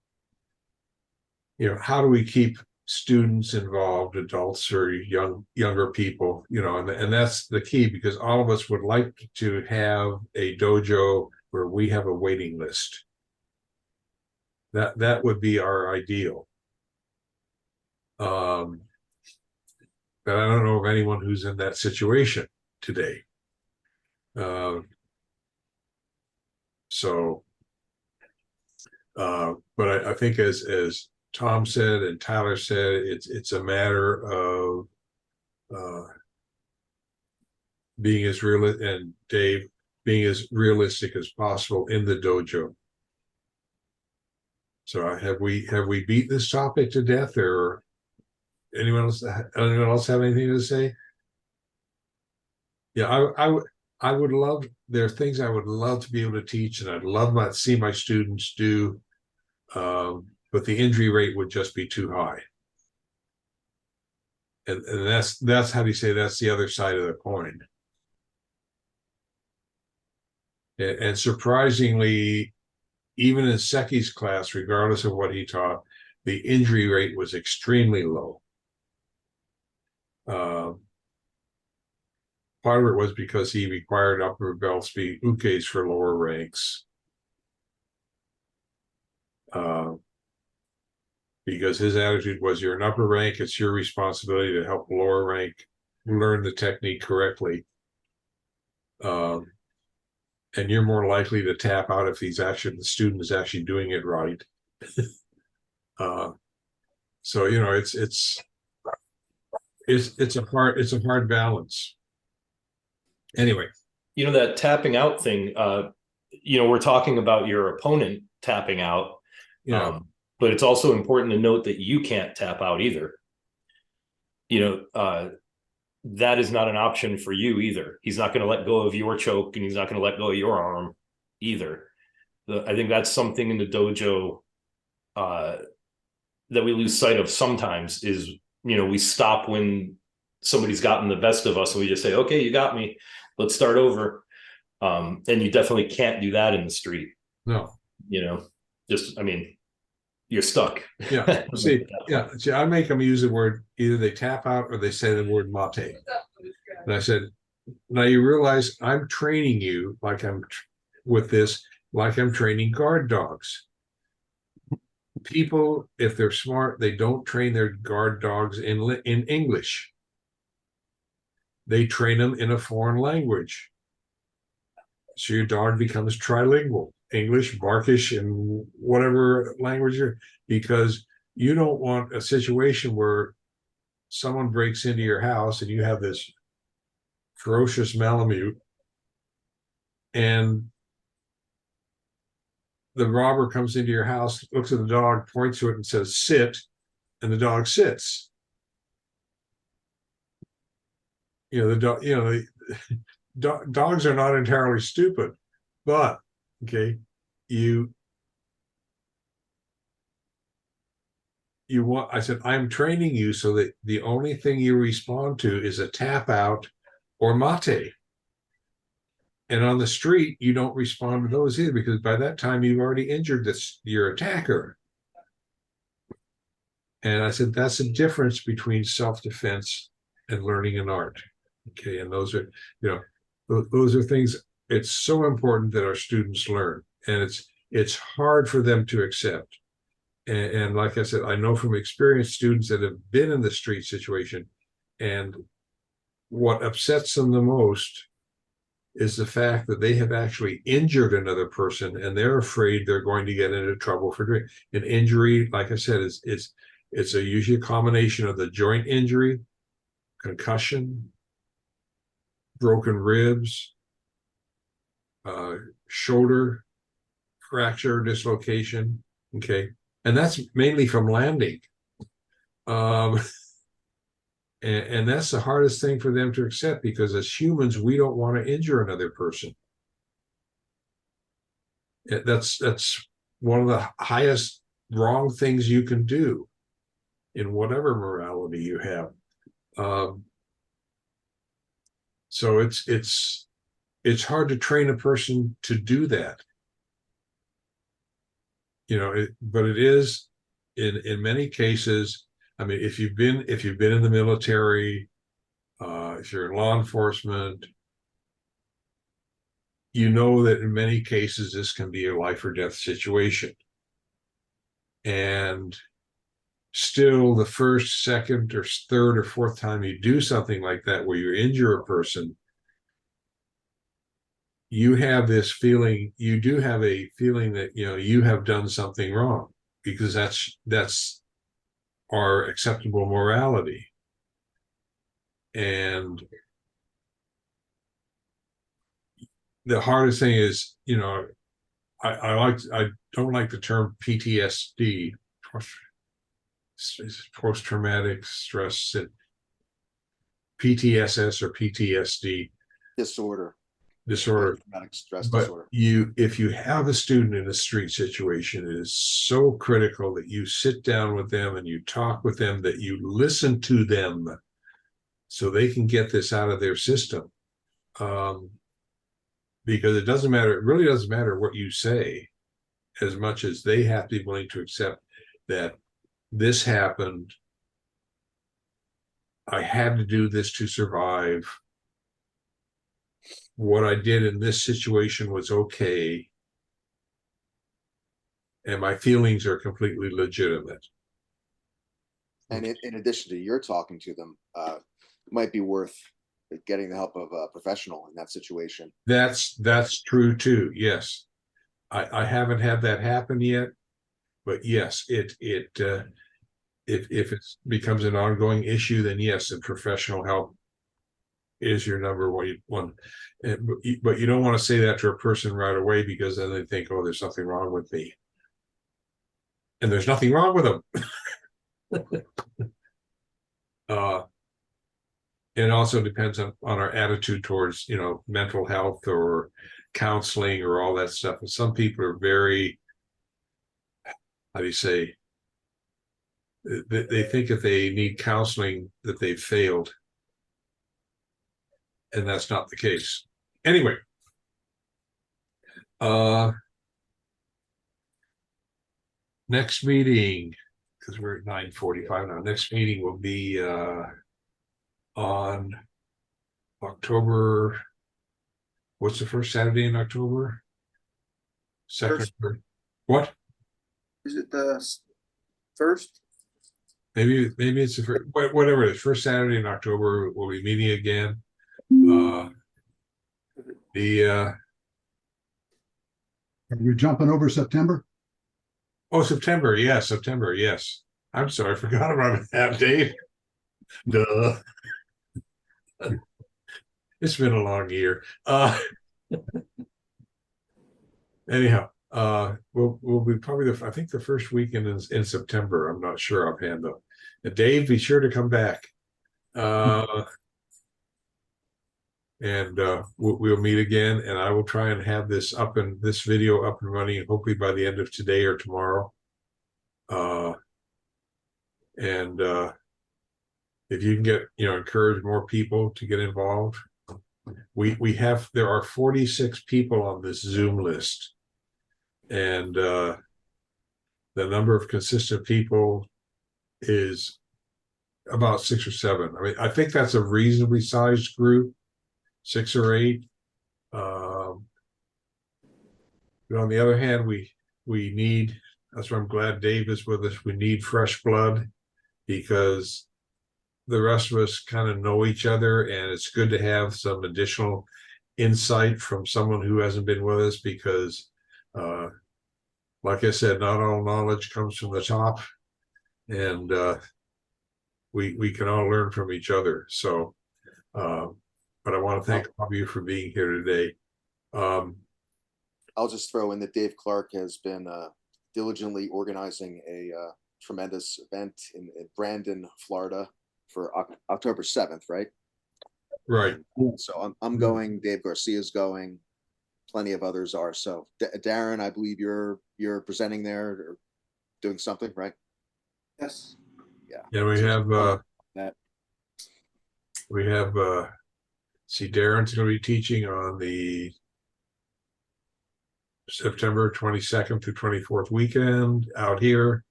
how do we keep students involved, adults or younger people, and that's the key, because all of us would like to have a dojo where we have a waiting list. That would be our ideal. But I don't know of anyone who's in that situation today. But I think as Tom said and Tyler said, it's a matter of being as real, and Dave being as realistic as possible in the dojo. So have we beat this topic to death, or anyone else have anything to say? Yeah, I would love, there are things I would love to be able to teach, and I'd love to see my students do, but the injury rate would just be too high. And that's how do you say, that's the other side of the coin. And surprisingly, even in Seki's class, regardless of what he taught, the injury rate was extremely low. Part of it was because he required upper belts be ukes for lower ranks. Because his attitude was, you're an upper rank, it's your responsibility to help lower rank learn the technique correctly. And you're more likely to tap out if the student is actually doing it right. So it's a hard balance. Anyway, that tapping out thing, we're talking about your opponent tapping out. Yeah. But it's also important to note that you can't tap out either. That is not an option for you either. He's not going to let go of your choke, and he's not going to let go of your arm either. I think that's something in the dojo that we lose sight of sometimes is, we stop when somebody's gotten the best of us and we just say, okay, you got me, let's start over. And you definitely can't do that in the street. No. You're stuck. Yeah. See, I make them use the word, either they tap out or they say the word mate. And I said, now you realize I'm training you like I'm training guard dogs. People, if they're smart, they don't train their guard dogs in English. They train them in a foreign language. So your dog becomes trilingual. English, Barkish, and whatever language because you don't want a situation where someone breaks into your house and you have this ferocious Malamute and the robber comes into your house, looks at the dog, points to it and says, sit, and the dog sits. The dog, dogs are not entirely stupid, but okay, you want, I said, I'm training you so that the only thing you respond to is a tap out or mate. And on the street, you don't respond to those either, because by that time you've already injured your attacker. And I said, that's the difference between self-defense and learning an art. Okay, and those are, those are things. It's so important that our students learn, and it's hard for them to accept. And like I said, I know from experienced students that have been in the street situation, and what upsets them the most is the fact that they have actually injured another person, and they're afraid they're going to get into trouble for doing an injury. Like I said, it's usually a combination of the joint injury, concussion, broken ribs, shoulder fracture, dislocation. Okay. And that's mainly from landing. And that's the hardest thing for them to accept, because as humans, we don't want to injure another person. That's one of the highest wrong things you can do in whatever morality you have. So it's hard to train a person to do that. You know, but it is in many cases. I mean, if you've been in the military, if you're in law enforcement, you know that in many cases this can be a life or death situation. And still, the first, second, or third, or fourth time you do something like that where you injure a person, you have this feeling, you do have a feeling that, you know, you have done something wrong, because that's our acceptable morality. And the hardest thing is, you know, I don't like the term PTSD, post-traumatic stress, PTSS or PTSD Disorder. Traumatic stress but disorder. If you have a student in a street situation, it is so critical that you sit down with them and you talk with them, that you listen to them so they can get this out of their system. Because it really doesn't matter what you say, as much as they have to be willing to accept that this happened. I had to do this to survive. What I did in this situation was okay, and my feelings are completely legitimate. And in addition to your talking to them, it might be worth getting the help of a professional in that situation. That's true too. Yes, I haven't had that happen yet, but yes, if it becomes an ongoing issue, then yes, and professional help is your number one. But you don't want to say that to a person right away, because then they think, oh, there's something wrong with me. And there's nothing wrong with them. It also depends on our attitude towards, you know, mental health or counseling or all that stuff. And some people are very, how do you say, they think if they need counseling that they've failed. And that's not the case. Anyway, next meeting, because we're at 9:45 now. Next meeting will be on October. What's the first Saturday in October? Second. What? Is it the first? Maybe it's the first. Whatever it is. First Saturday in October, we'll be meeting again. Are we jumping over September? Oh, September. Yeah, September. Yes. I'm sorry, I forgot about that, Dave. Duh. It's been a long year. Anyhow, we'll be probably I think the first weekend in September. I'm not sure offhand though. Dave, be sure to come back. And we'll meet again, and I will try and have this video up and running, hopefully by the end of today or tomorrow. And if you can get, encourage more people to get involved. There are 46 people on this Zoom list, and the number of consistent people is about 6 or 7. I mean, I think that's a reasonably sized group, 6 or 8. But on the other hand, we need, that's why I'm glad Dave is with us. We need fresh blood, because the rest of us kind of know each other, and it's good to have some additional insight from someone who hasn't been with us, because like I said, not all knowledge comes from the top, and we can all learn from each other. So, but I want to thank all of you for being here today. I'll just throw in that Dave Clark has been diligently organizing a tremendous event in Brandon, Florida for October 7th, right? Right. So I'm going, Dave Garcia's going, plenty of others are. So Darren, I believe you're presenting there or doing something, right? Yes. Yeah, we have that. See, Darren's going to be teaching on the September 22nd through 24th weekend out here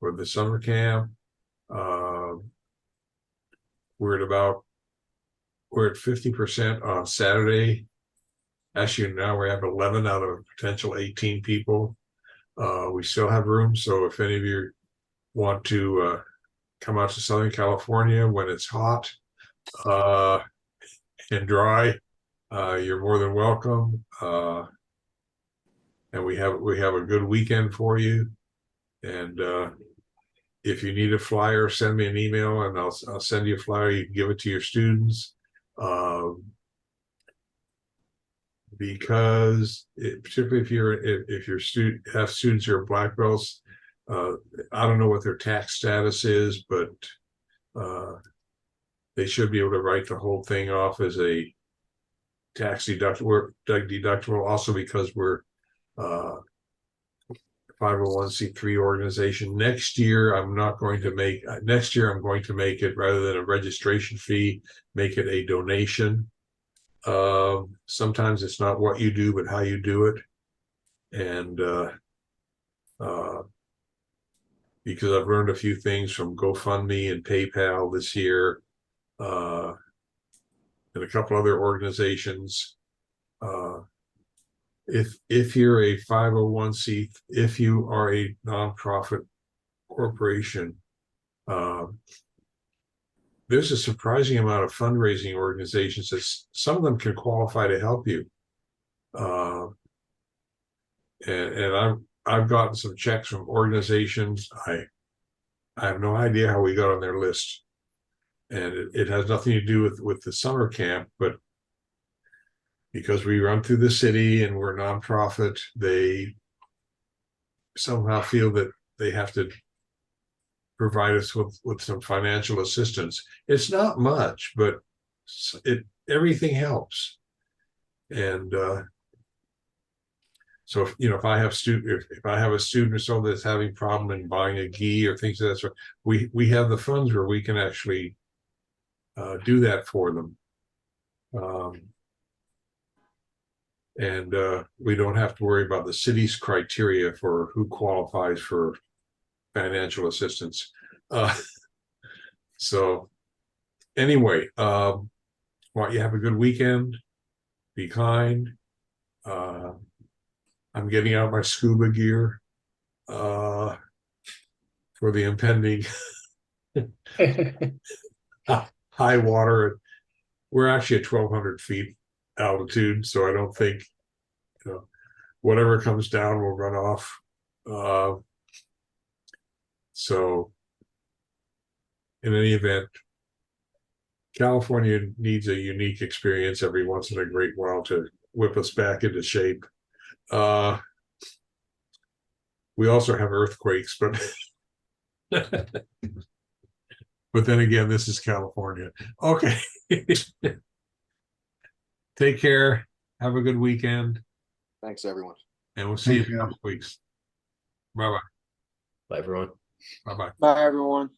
for the summer camp. We're at 50% on Saturday. Actually, now we have 11 out of a potential 18 people. We still have room, so if any of you want to come out to Southern California when it's hot and dry, you're more than welcome. And we have a good weekend for you. And if you need a flyer, send me an email and I'll send you a flyer. You can give it to your students. Because particularly if you're have students who are black belts, I don't know what their tax status is, but they should be able to write the whole thing off as a tax deductible. Also, because we're 501c3 organization. Next year, I'm going to make it, rather than a registration fee, make it a donation. Sometimes it's not what you do, but how you do it. And because I've learned a few things from GoFundMe and PayPal this year, and a couple other organizations. If you're a 501c, if you are a nonprofit corporation, there's a surprising amount of fundraising organizations that some of them can qualify to help you. And I've gotten some checks from organizations. I have no idea how we got on their list, and it has nothing to do with the summer camp, but because we run through the city and we're a nonprofit, they somehow feel that they have to provide us with some financial assistance. It's not much, but everything helps. And so if I have if I have a student or so that's having problem in buying a gi or things of that sort, we have the funds where we can actually do that for them. And we don't have to worry about the city's criteria for who qualifies for financial assistance. So anyway, want you have a good weekend. Be kind. I'm getting out my scuba gear for the impending high water. We're actually at 1,200 feet altitude, so I don't think whatever comes down will run off. So in any event, California needs a unique experience every once in a great while to whip us back into shape. We also have earthquakes, but but then again, this is California. Okay. Take care. Have a good weekend. Thanks, everyone. And we'll see you Thank in a you. couple weeks. Bye-bye. Bye, everyone. Bye-bye. Bye, everyone.